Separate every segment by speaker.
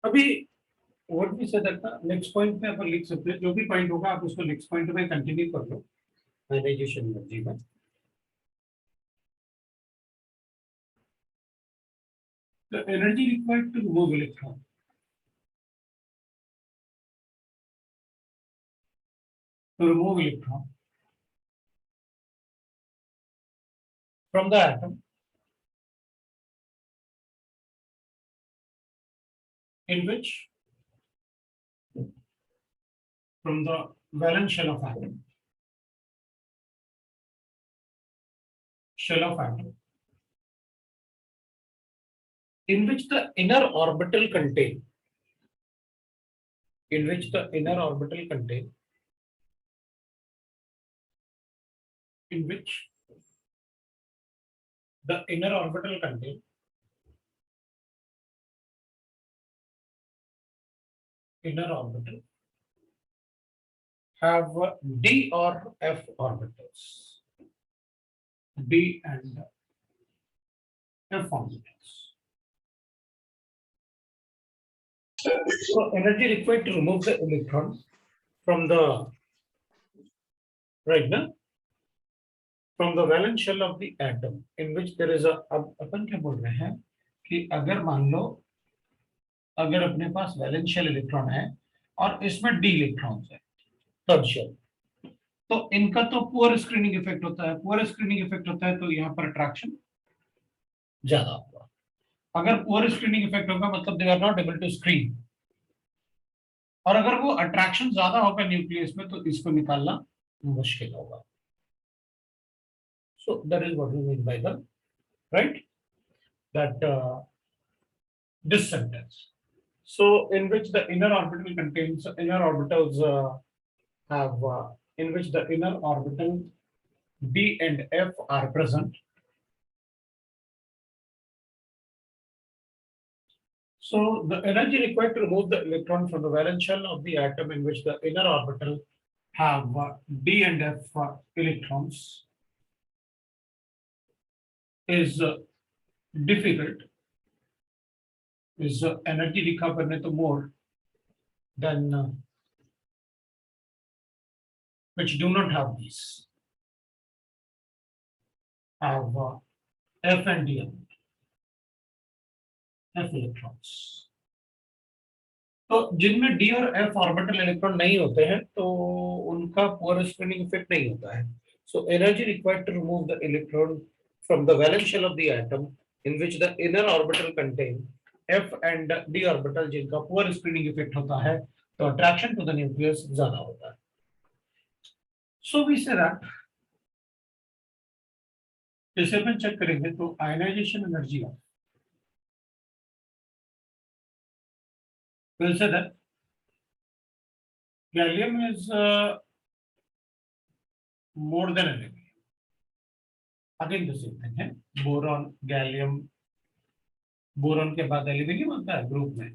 Speaker 1: अभी what we say that next point पे अपन लिख सकते हैं, जो भी पॉइंट होगा आप उसको नेक्स्ट पॉइंट में कंटिन्यू कर लो आयनाइजेशन एनर्जी में। The energy required to remove electron from the atom in which from the valence shell of atom in which the inner orbital contain in which the inner orbital contain in which the inner orbital contain inner orbital have d or f orbitals, d and f orbitals. So energy required to remove the electron from the right now from the valence shell of the atom in which there is a, अब अपन क्या बोल रहे हैं कि अगर मान लो अगर अपने पास वैलेंस शेल इलेक्ट्रॉन है और इसमें डी इलेक्ट्रॉन्स है थर्ड शेल, तो इनका तो पुअर स्क्रीनिंग इफेक्ट होता है। पुअर स्क्रीनिंग इफेक्ट होता है तो यहाँ पर अट्रैक्शन ज्यादा होगा। अगर पुअर स्क्रीनिंग इफेक्ट होगा मतलब they are not able to screen, और अगर वो अट्रैक्शन ज्यादा होगा न्यूक्लियस में तो इसको निकालना मुश्किल होगा। So that is what we mean by the right that this sentence. So in which the inner orbital contains inner orbitals have in which the inner orbital d and f are present. So the energy required to remove the electron from the valence shell of the atom in which the inner orbital have d and f electrons is difficult, is energy लिखा करने तो more than which do not have these have f and d f electrons. तो जिनमें D और F orbital electron नहीं होते हैं तो उनका पुअर स्क्रीनिंग इफेक्ट नहीं होता है। So energy required to remove the electron from the valence shell of the atom in which the inner orbital contain f and d orbital जिनका पुअर स्क्रीनिंग इफेक्ट होता है तो अट्रैक्शन टू द न्यूक्लियस ज्यादा होता है। So we say that जैसे अपन check करेंगे तो ionisation energy of we'll say that gallium is more than aluminum. Again the same thing है, बोरॉन गैलियम, बोरॉन के बाद एल्यूमिनियम आता है ग्रुप में,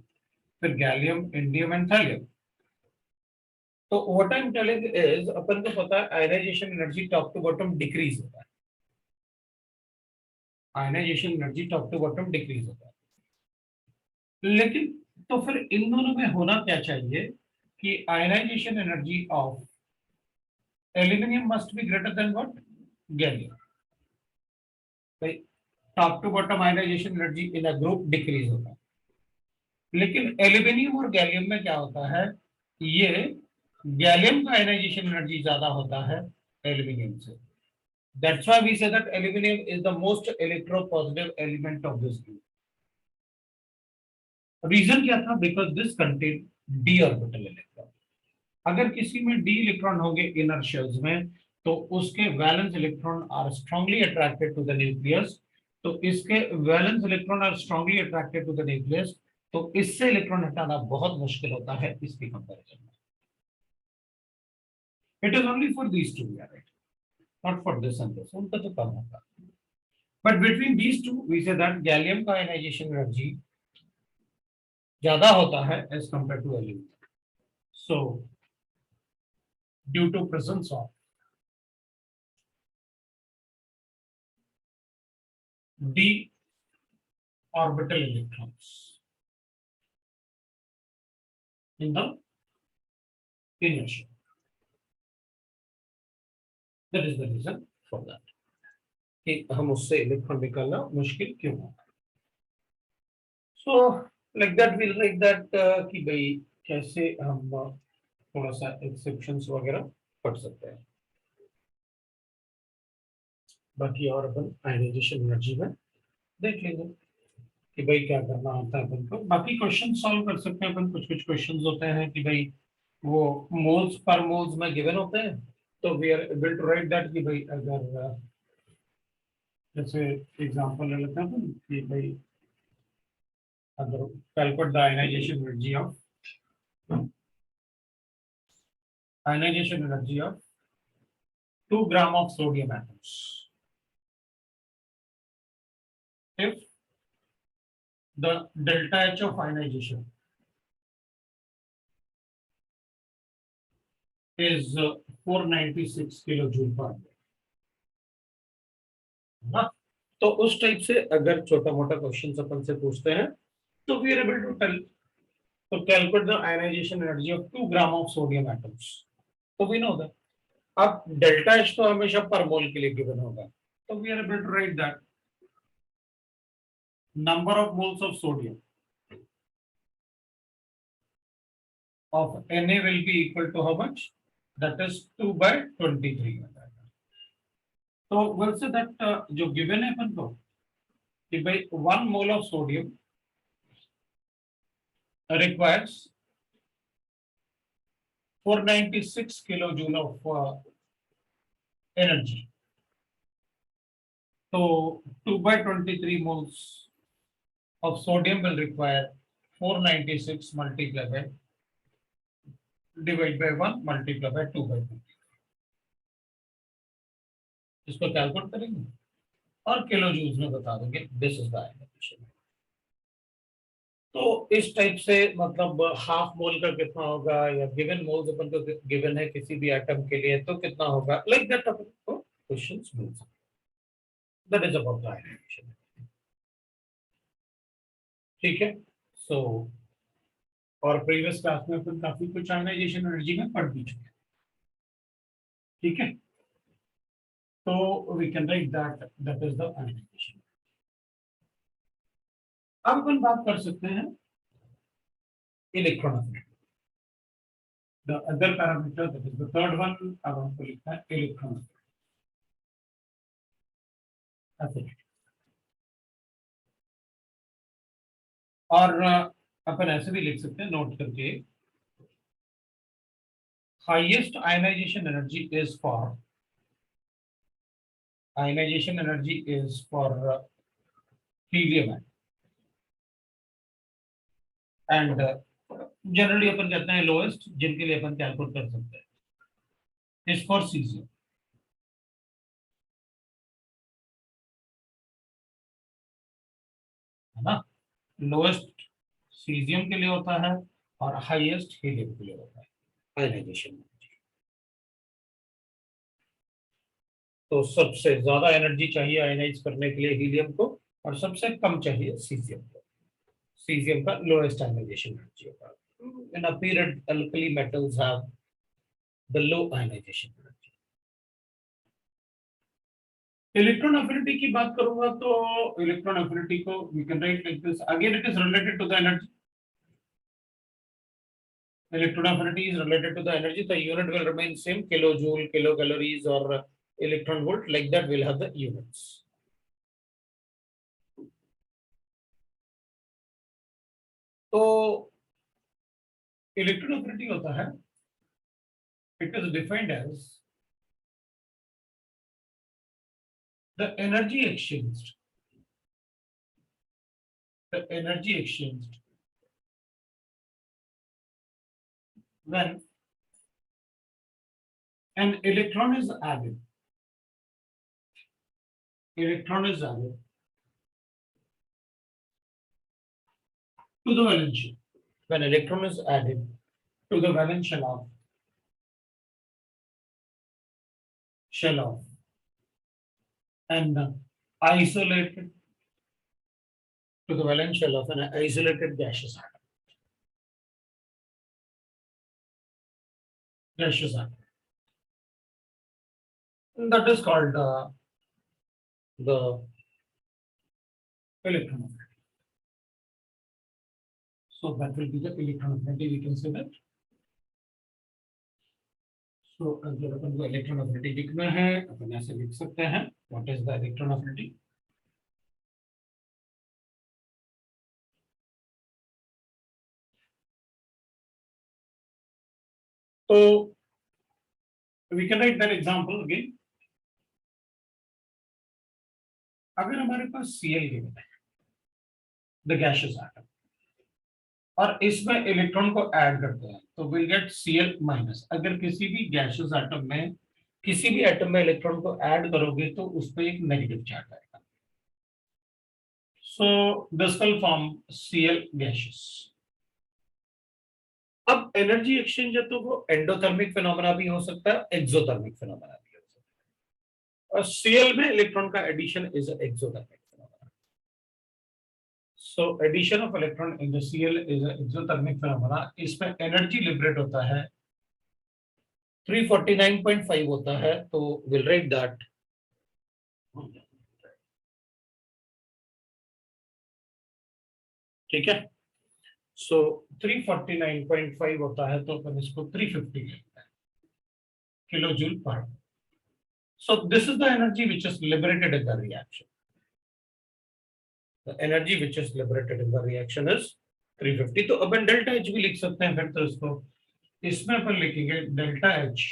Speaker 1: फिर गैलियम इंडियम एंड थैलियम। तो what I am telling is अपन को पता है ionisation energy top to bottom decrease होता है। Ionisation energy top to bottom decrease होता है, लेकिन तो फिर इन दोनों में होना क्या चाहिए कि ionisation energy of aluminium must be greater than what gallium. Top to bottom ionisation energy in a group decrease होता है, लेकिन एल्यूमिनियम और गैलियम में क्या होता है, ये गैलियम का आयनाइजेशन एनर्जी ज्यादा होता है एल्यूमिनियम से। That's why we say that aluminium is the most electropositive element of this group. Reason क्या था, because this contain d orbital electron. अगर किसी में डी इलेक्ट्रॉन होंगे इनर शेल्स में तो उसके valence electron are strongly attracted to the nucleus, तो इसके valence electron are strongly attracted to the nucleus, तो इससे इलेक्ट्रॉन हटाना बहुत मुश्किल होता है इसकी कंपैरिजन में। It is only for these two, right, not for this and this, उनका तो कम होगा। But between these two we say that gallium का आयनाइजेशन एनर्जी ज्यादा होता है as compare to aluminium. So due to presence of d orbital electrons, in the inner shell. That is the reason for that. कि हम उससे electron निकालना मुश्किल क्यों होगा. So like that we'll like that कि भाई कैसे हम थोड़ा सा एक्सेप्शंस वगैरह पढ़ सकते हैं. बाकी और अपन आयनाइजेशन एनर्जी में देख लेंगे कि भाई क्या करना होता है अपन को. बाकी क्वेश्चन सॉल्व कर सकते हैं अपन. कुछ कुछ क्वेश्चंस होते हैं कि भाई वो मोल्स पर मोल्स में गिवन होते हैं, तो we are able to write that कि भाई अगर जैसे एग्जांपल ले लेते हैं अपन कि भाई अगर calculate the ionisation energy of 2 gram of sodium atoms if the delta H of ionization is 496 kilojoule per mole. ना, तो उस टाइप से अगर छोटा मोटा क्वेश्चन अपन से पूछते हैं तो we are able to tell. तो calculate the ionisation energy of 2 gram of sodium atoms, तो वी नो दैट. अब डेल्टा एच तो हमेशा पर मोल के लिए गिवन होगा, तो we are able to write that number of moles of sodium of Na will be equal to how much? That is 2/23. So we'll say that जो given है अपन को कि भाई 1 mole of sodium requires 496 kilojoule of energy. So 2/23 moles of sodium will require 496 multiplied by divided by 1 multiplied by 2/23. इसको calculate करेंगे और kilo joules में बता देंगे. This is the ionisation. तो इस टाइप से मतलब हाफ मोल का कितना होगा या गिवन मोल्स अपन को गिवन है किसी भी एटम के लिए तो कितना होगा, लाइक दैट अपन को क्वेश्चंस मिल सकते. That is about the ionisation. ठीक है. सो और प्रीवियस क्लास में अपन काफी कुछ आयनाइजेशन एनर्जी में पढ़ भी चुके हैं. ठीक है. तो we can write that is the ionisation. अब अपन बात कर सकते हैं electron affinity. The other parameter, that is the third one, अब हमको लिखना है इलेक्ट्रॉन अफिनिटी. और अपन ऐसे भी लिख सकते हैं नोट करके, highest ionisation energy is for helium and generally अपन कहते हैं लोएस्ट, जिनके लिए अपन कैलकुलेट कर सकते हैं, इज फॉर सीजियम. है ना. लोएस्ट सीजियम के लिए होता है और हाईएस्ट हीलियम के लिए होता है आयनाइजेशन एनर्जी. तो सबसे ज्यादा एनर्जी चाहिए आयनाइज करने के लिए हीलियम को और सबसे कम चाहिए सीजियम को. सीजियम का लोएस्ट आयनाइजेशन एनर्जी होगा. In a period, alkali metals have the low ionization energy. Electron affinity की बात करूंगा तो इलेक्ट्रॉन अफिनिटी को we can write like this. Again, it is related to the energy. Electron affinity is related to the energy. The unit will remain same, kilojoule, kilocalories, or electron volt. Like that, we'll have the units. तो electron affinity होता है, it is defined as the energy exchanged when an electron is added to the valence shell. When electron is added to the valence shell of and isolated to the valence shell of an isolated gaseous atom. gaseous atom. That is called the electron affinity. So that will be the electron affinity. We can say that. So अगर अपन को electron affinity लिखना है अपन ऐसे लिख सकते हैं. What is the electron affinity? So we can write that example again. अगर हमारे पास Cl गिवन है, the gaseous atom, और इसमें इलेक्ट्रॉन को ऐड करते हैं तो विल गेट Cl माइनस. अगर किसी भी गैसियस एटम में किसी भी एटम में इलेक्ट्रॉन को ऐड करोगे तो उस पर एक नेगेटिव चार्ज आएगा. So this will form Cl gaseous. अब एनर्जी एक्सचेंज है तो वो एंडोथर्मिक फिनोमेना भी हो सकता है, एक्सोथर्मिक फिनोमेना भी हो सकता है. और Cl में इलेक्ट्रॉन का addition is exothermic. So addition of electron in the Cl is an exothermic phenomena. इसमें energy liberate होता है 349.5 होता है, तो we'll write that. ठीक है. So 349.5 होता है तो अपन इसको 350 लेते हैं किलो जूल पर. So this is the energy which is liberated in the reaction. The energy which is liberated in the reaction is 350. तो अपन डेल्टा H भी लिख सकते हैं. फिर तो इसको इसमें अपन लिखेंगे डेल्टा H.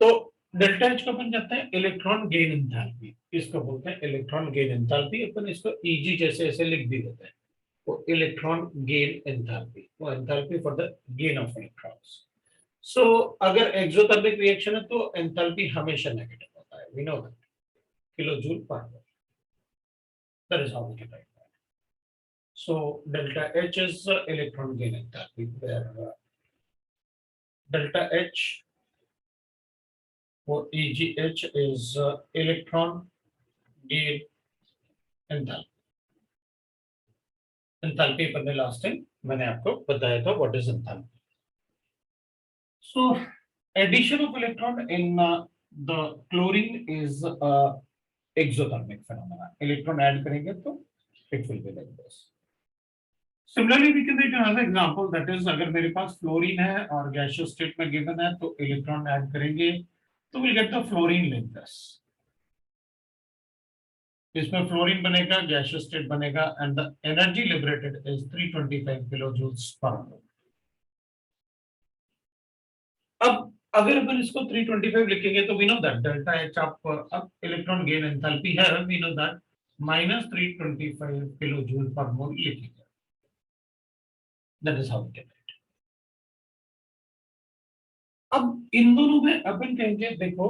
Speaker 1: तो डेल्टा H को अपन कहते हैं इलेक्ट्रॉन गेन एंथैल्पी. इसको बोलते हैं इलेक्ट्रॉन गेन एंथैल्पी. अपन इसको Eg जैसे ऐसे लिख भी देते हैं. तो इलेक्ट्रॉन गेन एंथैल्पी, वो enthalpy for the gain of electrons. So अगर एक्सोथर्मिक रिएक्शन है तो एंथैल्पी हमेशा नेगेटिव होता है. We know that. Kilo joule per mole. That is how we can write that. So delta H is electron gain enthalpy, where delta H for EgH is electron gain enthalpy. Enthalpy पर last time मैंने आपको बताया था what is enthalpy. So addition of electron in the chlorine is exothermic phenomena. Electron add करेंगे तो it will be like this. Similarly we can take another example, that is अगर मेरे पास fluorine है और gaseous state में given है तो electron add करेंगे तो we'll get the fluorine like this. इसमें फ्लोरीन बनेगा, गैसियस स्टेट बनेगा, and the energy liberated is 325 kilo joules per mole. अब अगर अपन इसको 325 लिखेंगे तो we know that delta H आप अब इलेक्ट्रॉन गेन एंथैल्पी है, we know that minus 325 kilo joule per mole लिखेंगे. That is how we can write. अब इन दोनों में अपन कहेंगे देखो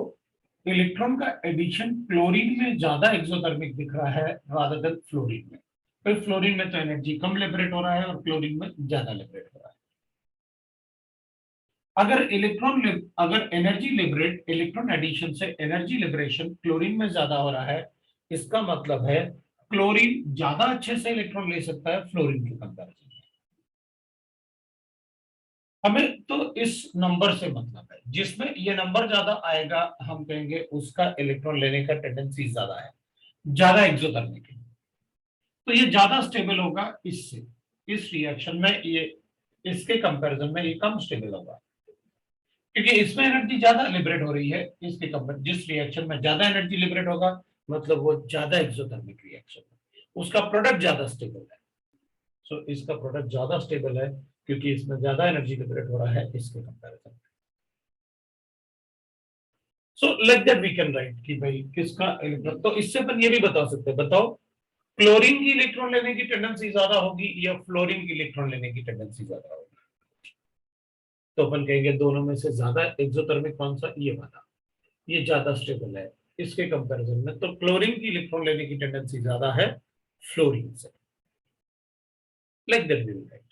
Speaker 1: इलेक्ट्रॉन का एडिशन क्लोरीन में ज्यादा एक्सोथर्मिक दिख रहा है रादर देन फ्लोरीन में. फिर फ्लोरीन में तो एनर्जी कम लिबरेट हो रहा है और क्लोरीन में ज्यादा लिबरेट हो रहा है. अगर एनर्जी लिबरेट इलेक्ट्रॉन एडिशन से एनर्जी लिबरेशन क्लोरीन में ज्यादा हो रहा है, इसका मतलब है क्लोरीन ज्यादा अच्छे से इलेक्ट्रॉन ले सकता है फ्लोरीन के कंपैरिजन में. हमें तो इस नंबर से मतलब है, जिसमें ये नंबर ज्यादा आएगा हम कहेंगे उसका इलेक्ट्रॉन लेने का टेंडेंसी ज्यादा है, ज्यादा एक्सोथर्मिक है. तो ये ज्यादा स्टेबल होगा इससे, इस रिएक्शन में ये इसके कंपैरिजन में ये कम स्टेबल होगा क्योंकि इसमें एनर्जी ज्यादा लिबरेट हो रही है. इसके कंपेयर जिस रिएक्शन में ज्यादा एनर्जी लिबरेट होगा मतलब वो ज्यादा एक्सोथर्मिक रिएक्शन है, उसका प्रोडक्ट ज्यादा स्टेबल है. सो इसका प्रोडक्ट ज्यादा स्टेबल है क्योंकि इसमें ज्यादा एनर्जी लिबरेट हो रहा है इसके कंपैरिजन में. So like that we can write कि भाई किसका इलेक्ट्रॉन. तो इससे अपन ये भी बता सकते हैं, बताओ क्लोरीन की इलेक्ट्रॉन लेने की टेंडेंसी ज्यादा होगी या फ्लोरीन की इलेक्ट्रॉन लेने की टेंडेंसी ज्यादा होगी. तो अपन कहेंगे दोनों में से ज्यादा एक्सोथर्मिक कौन सा, ये वाला, ये ज्यादा स्टेबल है इसके कंपैरिजन में. तो क्लोरीन की इलेक्ट्रॉन लेने की टेंडेंसी ज्यादा है फ्लोरीन से. Like that we will write.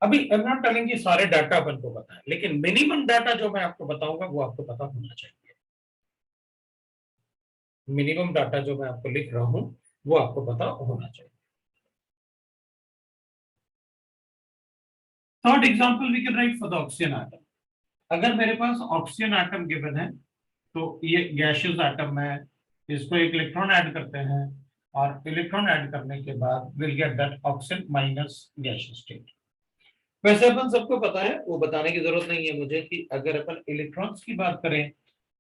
Speaker 1: अभी आई एम नॉट टेलिंग कि सारे डाटा अपन को पता है, लेकिन मिनिमम डाटा जो मैं आपको बताऊंगा वो आपको पता होना चाहिए. मिनिमम डाटा जो मैं आपको लिख रहा हूं वो आपको पता होना चाहिए. Third example we can write for the oxygen atom. अगर मेरे पास ऑक्सीजन एटम गिवन है तो ये गैसियस एटम है, इसको एक इलेक्ट्रॉन ऐड करते हैं और इलेक्ट्रॉन ऐड करने के बाद will get that oxygen minus gaseous state. वैसे अपन सबको पता है, वो बताने की जरूरत नहीं है मुझे कि अगर अपन इलेक्ट्रॉन्स की बात करें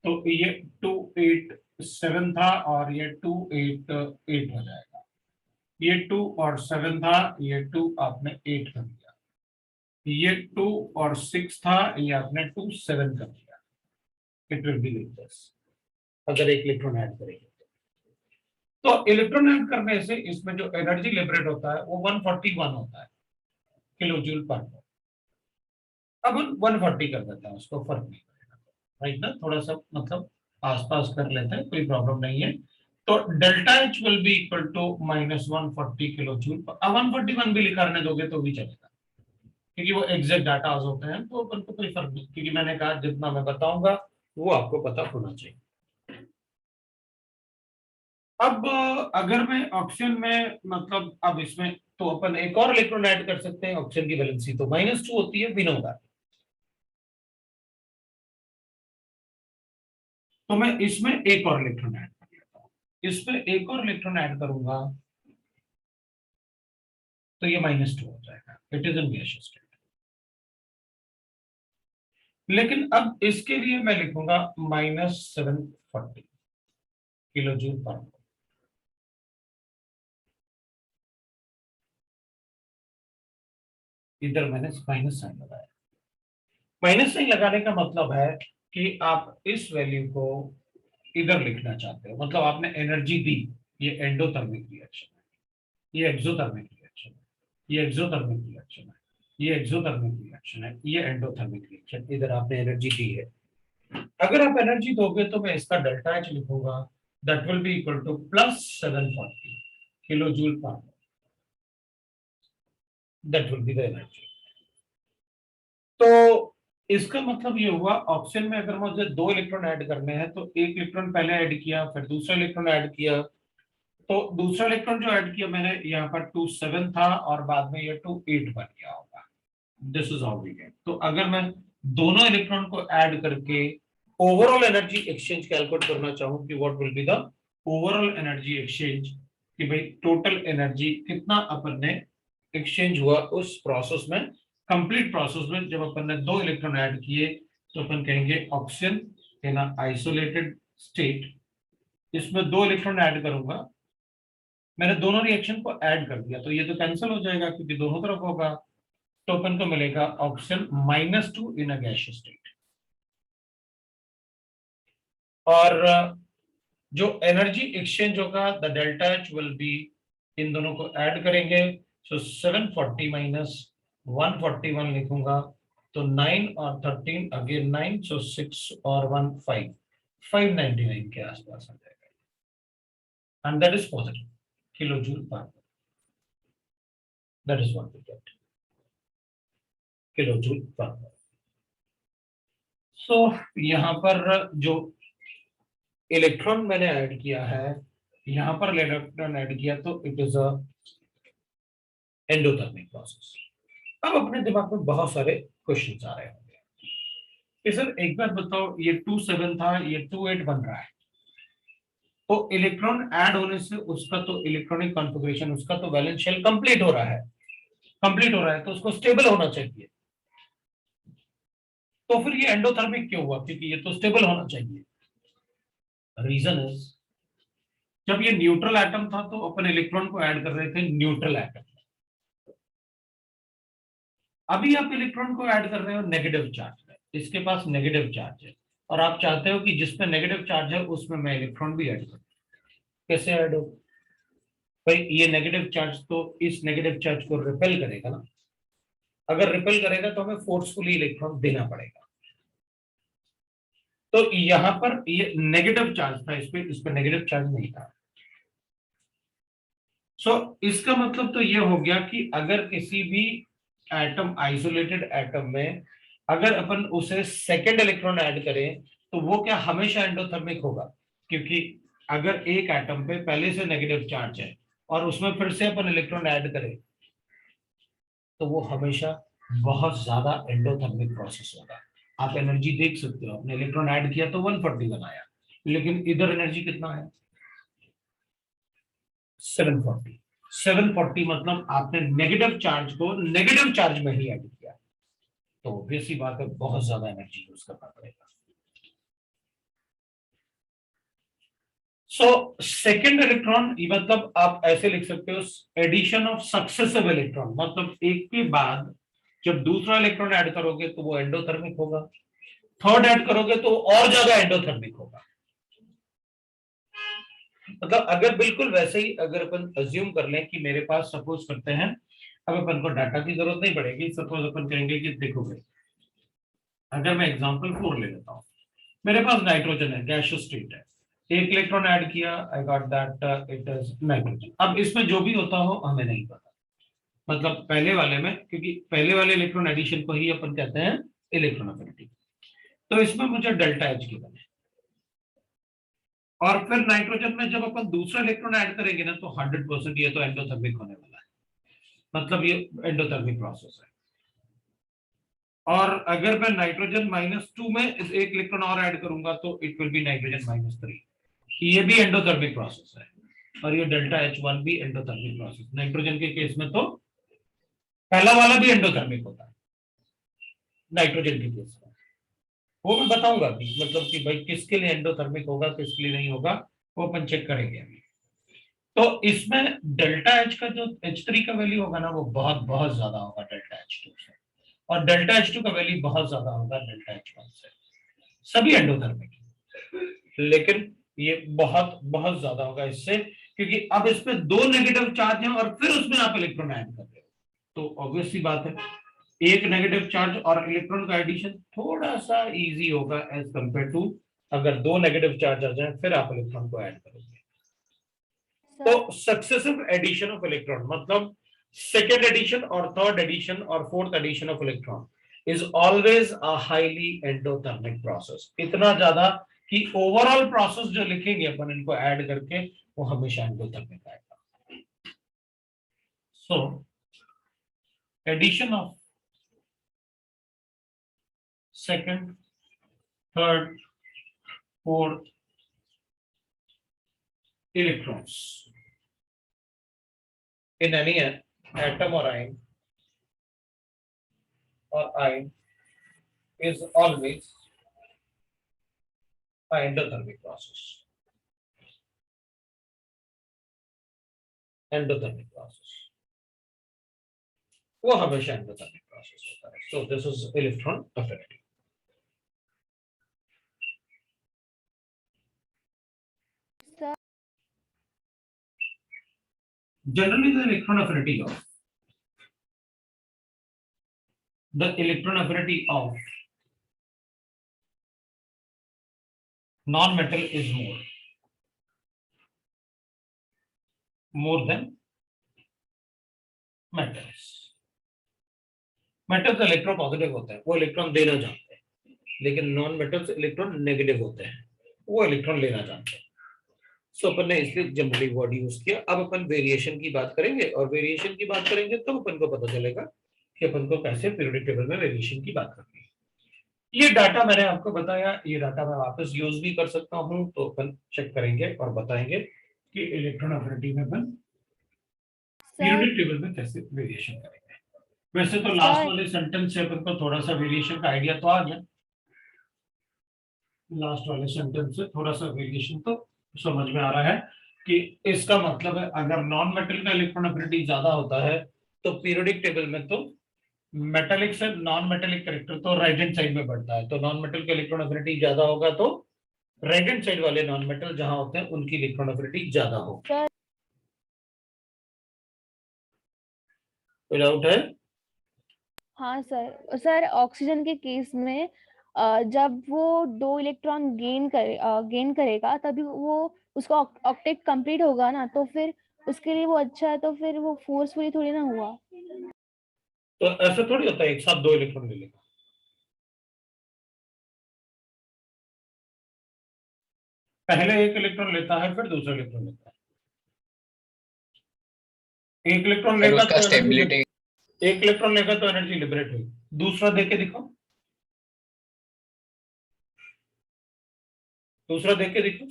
Speaker 1: तो ये 287 था और ये 288 हो जाएगा। ये 2 और 7 था, ये 2 आपने 8 कर दिया। ये 2 और 6 था, ये आपने 2 7 कर दिया। It will be like this अगर एक इलेक्ट्रॉन ऐड करेंगे तो इलेक्ट्रॉन ऐड करने से इसमें जो एनर्जी लिबरेट होता है वो 141 होता है किलो जूल पर। अब 140 कर देते हैं, उसको फर्क नहीं पड़ेगा, राइट ना, थोड़ा सा मतलब आसपास कर लेते हैं, कोई प्रॉब्लम नहीं है। तो delta H will be equal to minus 140 kilo joule. अब 141 भी लिखा दोगे तो भी चलेगा क्योंकि वो एग्जैक्ट डाटा होते हैं, तो अपन को कोई फर्क नहीं, क्योंकि मैंने कहा जितना मैं बताऊंगा वो आपको पता होना चाहिए। अब अगर मैं ऑक्सीजन में मतलब अब इसमें तो अपन एक और इलेक्ट्रॉन ऐड कर सकते हैं। ऑक्सीजन की वैलेंसी तो -2 होती है बिना होगा, तो मैं इसमें एक और इलेक्ट्रॉन ऐड कर लेता हूं। इसमें एक और इलेक्ट्रॉन ऐड करूंगा तो ये -2 हो जाएगा, it is in gaseous state. लेकिन अब इसके लिए मैं लिखूंगा -740 किलो जूल पर मोल। इधर मैंने माइनस साइन लगाया। माइनस साइन लगाने का मतलब है कि आप इस वैल्यू को इधर लिखना चाहते हो, मतलब आपने एनर्जी दी। ये एंडोथर्मिक रिएक्शन है, ये एक्सोथर्मिक रिएक्शन है, ये एक्सोथर्मिक रिएक्शन है, ये एक्सोथर्मिक रिएक्शन है, ये एंडोथर्मिक रिएक्शन। इधर आपने एनर्जी दी है। अगर आप एनर्जी दोगे तो मैं इसका डेल्टा एच लिखूंगा, that will be equal to +740 kilo joule per, that will be the energy. तो इसका मतलब ये हुआ ऑक्सीजन में अगर मुझे 2 इलेक्ट्रॉन ऐड करने हैं तो एक इलेक्ट्रॉन पहले ऐड किया, फिर दूसरा इलेक्ट्रॉन ऐड किया। तो दूसरा इलेक्ट्रॉन जो ऐड किया मैंने यहाँ पर 2 7 था और बाद में ये 2 8 बन गया होगा। This is how we get. तो अगर मैं दोनों इलेक्ट्रॉन को ऐड करके ओवरऑल एनर्जी एक्सचेंज कैलकुलेट करना चाहूँ कि what will be the overall energy exchange, कि भाई टोटल एनर्जी कितना अपन ने एक्सचेंज हुआ उस प्रोसेस में, कंप्लीट प्रोसेस में जब अपन ने 2 इलेक्ट्रॉन ऐड किए, तो अपन कहेंगे ऑक्सीजन इन आइसोलेटेड स्टेट। इसमें 2 इलेक्ट्रॉन ऐड करूंगा, मैंने दोनों रिएक्शन को ऐड कर दिया तो ये तो कैंसिल हो जाएगा क्योंकि दोनों तरफ होगा। तो अपन को मिलेगा oxygen -2 in a gaseous state. और जो एनर्जी एक्सचेंज होगा the delta H will be, इन दोनों को ऐड करेंगे, सो 740 माइनस 141 लिखूंगा तो 9 और 13 अगेन 9, सो 6 और 1 5, 599 के आसपास आ जाएगा। And that is positive kilo joule per, that is what we get, kilo joule per. So यहाँ पर जो इलेक्ट्रॉन मैंने ऐड किया है, यहाँ पर इलेक्ट्रॉन ऐड किया तो it is a endothermic process. अब अपने दिमाग में बहुत सारे क्वेश्चन आ रहे होंगे कि सर एक बार बताओ, ये 2 7 था, ये 2 8 बन रहा है, तो इलेक्ट्रॉन ऐड होने से उसका तो इलेक्ट्रॉनिक कॉन्फ़िगरेशन, उसका तो वैलेंस शेल कंप्लीट हो रहा है, कंप्लीट हो रहा है, तो उसको स्टेबल होना चाहिए। तो फिर ये एंडोथर्मिक क्यों हुआ? क्योंकि ये तो स्टेबल होना चाहिए। रीजन इज, जब ये न्यूट्रल एटम था तो अपन इलेक्ट्रॉन को ऐड कर रहे थे न्यूट्रल एटम। अभी आप इलेक्ट्रॉन को ऐड कर रहे हो नेगेटिव चार्ज में, इसके पास नेगेटिव चार्ज है और आप चाहते हो कि जिसमें नेगेटिव चार्ज है उसमें मैं इलेक्ट्रॉन भी ऐड करूं। कैसे ऐड हो भाई? ये नेगेटिव चार्ज तो इस नेगेटिव चार्ज को रिपेल करेगा ना, अगर रिपेल करेगा तो हमें फोर्सफुली इलेक्ट्रॉन देना पड़ेगा। तो यहां पर ये नेगेटिव चार्ज था, इस पे नेगेटिव चार्ज नहीं था। सो इसका मतलब तो ये हो गया कि अगर किसी भी एटम, आइसोलेटेड एटम में अगर अपन उसे सेकेंड इलेक्ट्रॉन ऐड करें तो वो क्या हमेशा एंडोथर्मिक होगा? क्योंकि अगर एक एटम पे पहले से नेगेटिव चार्ज है और उसमें फिर से अपन इलेक्ट्रॉन ऐड करें तो वो हमेशा बहुत ज्यादा एंडोथर्मिक प्रोसेस होगा। आप एनर्जी देख सकते हो, आपने इलेक्ट्रॉन ऐड किया तो 141 आया, लेकिन इधर एनर्जी कितना है? 740। 740 मतलब आपने नेगेटिव चार्ज को नेगेटिव चार्ज में ही ऐड किया, तो ऑब्वियसली बात है बहुत ज्यादा एनर्जी यूज करना पड़ेगा। सो सेकेंड इलेक्ट्रॉन मतलब आप ऐसे लिख सकते हो, एडिशन ऑफ सक्सेसिव इलेक्ट्रॉन, मतलब एक के बाद जब दूसरा इलेक्ट्रॉन ऐड करोगे तो वो एंडोथर्मिक होगा, थर्ड ऐड करोगे तो और ज्यादा एंडोथर्मिक होगा। मतलब अगर बिल्कुल वैसे ही अगर अपन अज्यूम कर लें कि मेरे पास सपोज करते हैं, अब अपन को डाटा की जरूरत नहीं पड़ेगी, सपोज अपन कहेंगे कि देखो भाई, अगर मैं एग्जांपल 4 ले लेता हूं, मेरे पास नाइट्रोजन है, गैसियस स्टेट है, एक इलेक्ट्रॉन ऐड किया, I got that it is nitrogen. अब इसमें जो भी होता हो हमें नहीं पता, मतलब पहले वाले में, क्योंकि पहले वाले इलेक्ट्रॉन एडिशन को ही अपन कहते हैं इलेक्ट्रॉन अफिनिटी, तो इसमें मुझे डेल्टा एच की बने, और फिर नाइट्रोजन में जब अपन दूसरा इलेक्ट्रॉन ऐड करेंगे ना, तो 100% ये तो एंडोथर्मिक होने वाला है, मतलब ये एंडोथर्मिक प्रोसेस है। और अगर मैं नाइट्रोजन -2 में एक इलेक्ट्रॉन और ऐड करूंगा तो इट विल बी नाइट्रोजन -3, ये भी एंडोथर्मिक प्रोसेस है। और ये डेल्टा H1 भी एंडोथर्मिक प्रोसेस, नाइट्रोजन के केस में तो पहला वाला भी एंडोथर्मिक होता है, नाइट्रोजन के केस में वो मैं बताऊंगा अभी, मतलब कि भाई किसके लिए एंडोथर्मिक होगा किसके लिए नहीं होगा, वो अपन चेक करेंगे अभी। तो इसमें डेल्टा एच का जो H3 का वैल्यू होगा ना, वो बहुत बहुत ज्यादा होगा डेल्टा H2 से, और डेल्टा H2 का वैल्यू बहुत ज्यादा होगा डेल्टा H1 से। सभी एंडोथर्मिक, लेकिन ये बहुत बहुत ज्यादा होगा इससे, क्योंकि अब इसमें दो नेगेटिव चार्ज हैं और फिर उसमें आप इलेक्ट्रॉन ऐड कर रहे हो, तो ऑब्वियसली बात है एक नेगेटिव चार्ज और इलेक्ट्रॉन का एडिशन थोड़ा सा इजी होगा एज कंपेयर टू अगर दो नेगेटिव चार्ज आ जाए फिर आप इलेक्ट्रॉन को ऐड करोगे। तो
Speaker 2: sir
Speaker 1: successive addition of electron मतलब सेकेंड एडिशन और थर्ड एडिशन और fourth addition of electron is always a highly endothermic process, इतना ज्यादा कि ओवरऑल प्रोसेस जो लिखेंगे अपन इनको ऐड करके वो हमेशा एंडोथर्मिक आएगा। So addition of second, third, fourth electrons in any atom or ion is always a endothermic process. Endothermic process. वो हमेशा endothermic process होता है. So this is electron affinity.
Speaker 2: Sir
Speaker 1: Generally, the electron affinity of non-metal is more than metals. Metals electron positive होते हैं, वो electron देना चाहते हैं, लेकिन नॉन मेटल्स इलेक्ट्रॉन नेगेटिव होते हैं, वो इलेक्ट्रॉन लेना चाहते हैं। सो अपन ने इसलिए जनरली वर्ड यूज किया। अब अपन वेरिएशन की बात करेंगे, और वेरिएशन की बात करेंगे तो अपन को पता चलेगा कि अपन को कैसे पीरियोडिक टेबल में वेरिएशन की बात करनी है। ये डाटा मैंने आपको बताया, ये डाटा मैं वापस यूज भी कर सकता हूं, तो अपन चेक करेंगे और बताएंगे कि इलेक्ट्रॉन अफिनिटी में अपन
Speaker 2: सर
Speaker 1: पीरियोडिक टेबल में कैसे वेरिएशन करेंगे। वैसे तो लास्ट
Speaker 2: सर
Speaker 1: वाले सेंटेंस से अपन को थोड़ा सा वेरिएशन का आइडिया तो आ गया, लास्ट वाले सेंटेंस से थोड़ा सा वेरिएशन तो समझ में आ रहा है कि इसका मतलब है अगर नॉन मेटल का इलेक्ट्रॉन अफिनिटी ज्यादा होता है तो पीरियोडिक टेबल में तो मेटेलिक से नॉन मेटेलिक कैरेक्टर तो राइट हैंड साइड में बढ़ता है, तो नॉन मेटल का इलेक्ट्रॉन अफिनिटी ज्यादा होगा तो राइट हैंड साइड वाले नॉन मेटल जहां होते हैं उनकी इलेक्ट्रॉन अफिनिटी ज्यादा होगी।
Speaker 2: सर
Speaker 1: कोई डाउट है?
Speaker 2: हाँ सर सर ऑक्सीजन के केस में जब वो दो इलेक्ट्रॉन गेन करेगा तभी वो उसका ऑक्टेट कंप्लीट होगा ना, तो फिर उसके लिए वो अच्छा है, तो फिर वो फोर्सफुली थोड़ी ना हुआ।
Speaker 1: तो ऐसा थोड़ी होता है एक साथ दो इलेक्ट्रॉन ले लेगा, पहले एक इलेक्ट्रॉन लेता है फिर दूसरा इलेक्ट्रॉन लेता है, एक इलेक्ट्रॉन
Speaker 3: सर
Speaker 1: लेगा
Speaker 3: उसका
Speaker 1: तो एनर्जी,
Speaker 3: स्टेबिलिटी
Speaker 1: एक इलेक्ट्रॉन लेगा तो एनर्जी लिबरेट हुई। दूसरा देख के दिखाओ, दूसरा देख के दिखाओ।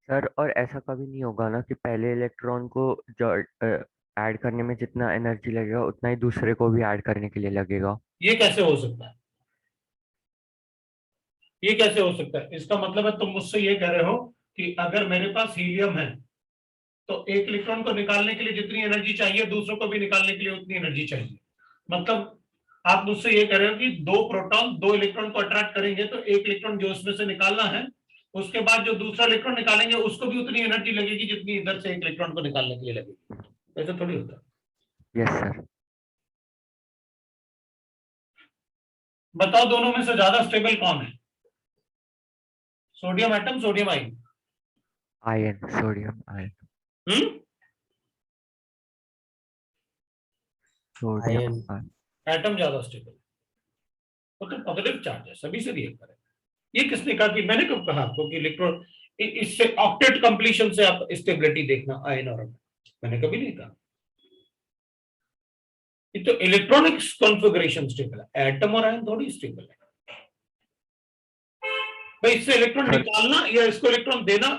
Speaker 3: सर और ऐसा कभी नहीं होगा ना कि पहले इलेक्ट्रॉन को जो ऐड करने में जितना एनर्जी लगेगा उतना ही दूसरे को भी ऐड करने के लिए लगेगा?
Speaker 1: ये कैसे हो सकता है? ये कैसे हो सकता है? इसका मतलब है तुम मुझसे ये कह रहे हो कि अगर मेरे पास हीलियम है तो एक इलेक्ट्रॉन को निकालने के लिए जितनी एनर्जी चाहिए दूसरों को भी निकालने के लिए उतनी एनर्जी चाहिए। मतलब आप मुझसे ये कह रहे हो कि दो प्रोटॉन दो इलेक्ट्रॉन को अट्रैक्ट करेंगे तो एक इलेक्ट्रॉन जो उसमें से निकालना है, उसके बाद जो दूसरा इलेक्ट्रॉन निकालेंगे उसको भी उतनी एनर्जी लगेगी जितनी इधर से एक इलेक्ट्रॉन को निकालने के लिए लगेगी। ऐसा थोड़ी होता है।
Speaker 3: Yes sir.
Speaker 1: बताओ दोनों में से ज्यादा स्टेबल कौन है? Sodium atom, sodium ion?
Speaker 3: Ion, sodium ion.
Speaker 1: Hmm.
Speaker 3: Sodium
Speaker 4: ion.
Speaker 3: Ion.
Speaker 1: Atom ज्यादा स्टेबल, वो तो पॉजिटिव चार्ज है, सभी से रिएक्ट करेगा। ये किसने कहा? कि मैंने कब कहा आपको कि इलेक्ट्रॉन इससे ऑक्टेट कंप्लीशन से आप स्टेबिलिटी देखना आयन और एटम? मैंने कभी नहीं कहा। ये तो इलेक्ट्रॉनिक कॉन्फ़िगरेशन स्टेबल है, एटम और आयन थोड़ी स्टेबल है भाई। इससे इलेक्ट्रॉन
Speaker 3: सर
Speaker 1: निकालना या इसको इलेक्ट्रॉन देना,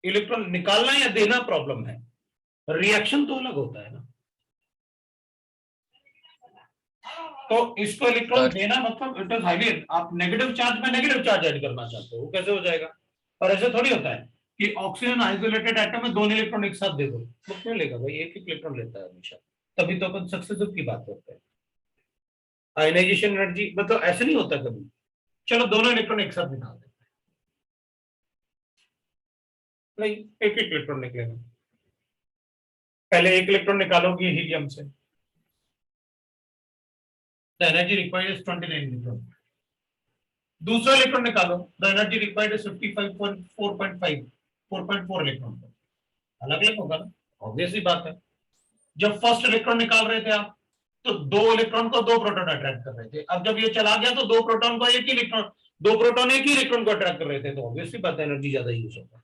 Speaker 1: इलेक्ट्रॉन निकालना या देना प्रॉब्लम है, रिएक्शन तो अलग होता है ना। तो इसको इलेक्ट्रॉन
Speaker 4: सर
Speaker 1: देना मतलब इट इज हाईली, आप नेगेटिव चार्ज में नेगेटिव चार्ज ऐड करना चाहते हो, वो कैसे हो जाएगा? और ऐसे थोड़ी होता है कि ऑक्सीजन आइसोलेटेड एटम में दोनों इलेक्ट्रॉन एक साथ दे दो, वो क्यों लेगा भाई? एक एक इलेक्ट्रॉन लेता है हमेशा, तभी तो अपन सक्सेसिव की बात करते हैं। आयनाइजेशन एनर्जी मतलब ऐसे नहीं होता कभी, चलो दोनों इलेक्ट्रॉन एक साथ निकाल देते हैं, नहीं, एक एक इलेक्ट्रॉन निकलेगा। पहले एक इलेक्ट्रॉन निकालोगे हीलियम से, the energy required is 29 electron. दूसरा इलेक्ट्रॉन निकालो, the energy required is 55.4.5, 4.4 electron. अलग अलग होगा ना, ऑब्वियस सी बात है। जब फर्स्ट इलेक्ट्रॉन निकाल रहे थे आप, तो दो इलेक्ट्रॉन को दो प्रोटॉन अट्रैक्ट कर रहे थे। अब जब ये चला गया तो दो प्रोटॉन को एक ही इलेक्ट्रॉन, दो प्रोटॉन एक ही इलेक्ट्रॉन को अट्रैक्ट कर रहे थे, तो ऑब्वियसली बात है एनर्जी ज्यादा यूज होगा।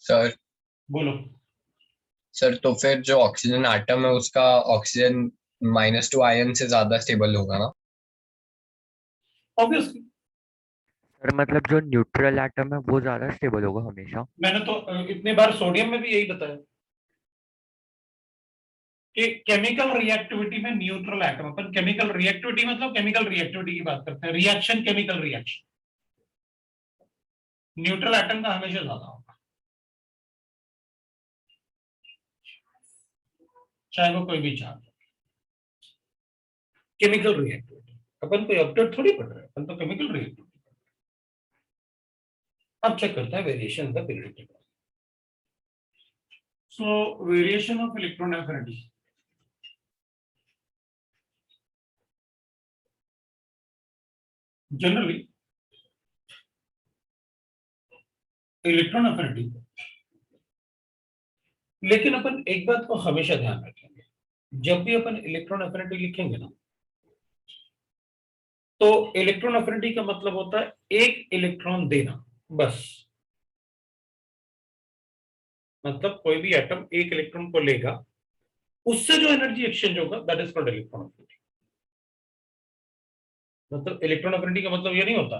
Speaker 4: सर
Speaker 1: बोलो।
Speaker 4: सर तो फिर जो ऑक्सीजन एटम है उसका ऑक्सीजन -2 आयन से ज्यादा स्टेबल होगा ना?
Speaker 1: ऑब्वियसली।
Speaker 3: सर मतलब जो न्यूट्रल एटम है वो ज्यादा स्टेबल होगा हमेशा?
Speaker 1: मैंने तो इतने बार सोडियम में भी यही बताया कि केमिकल रिएक्टिविटी में न्यूट्रल एटम, अपन केमिकल रिएक्टिविटी मतलब केमिकल रिएक्टिविटी की बात करते हैं, reaction chemical reaction, neutral atom का हमेशा ज्यादा होगा, चाहे वो कोई भी चार्ज। केमिकल रिएक्टिविटी, अपन कोई ऑक्टेट थोड़ी पढ़ रहे हैं, अपन तो केमिकल रिएक्टिविटी। अब चेक करते हैं variation the periodic table. So variation of electron affinity, generally electron affinity, लेकिन अपन एक बात को हमेशा ध्यान रखेंगे, जब भी अपन इलेक्ट्रॉन एफिनिटी लिखेंगे ना, तो इलेक्ट्रॉन एफिनिटी का मतलब होता है एक इलेक्ट्रॉन देना, बस। मतलब कोई भी एटम एक इलेक्ट्रॉन को लेगा, उससे जो एनर्जी एक्सचेंज होगा that is called electron affinity. मतलब इलेक्ट्रॉन एफिनिटी का मतलब ये नहीं होता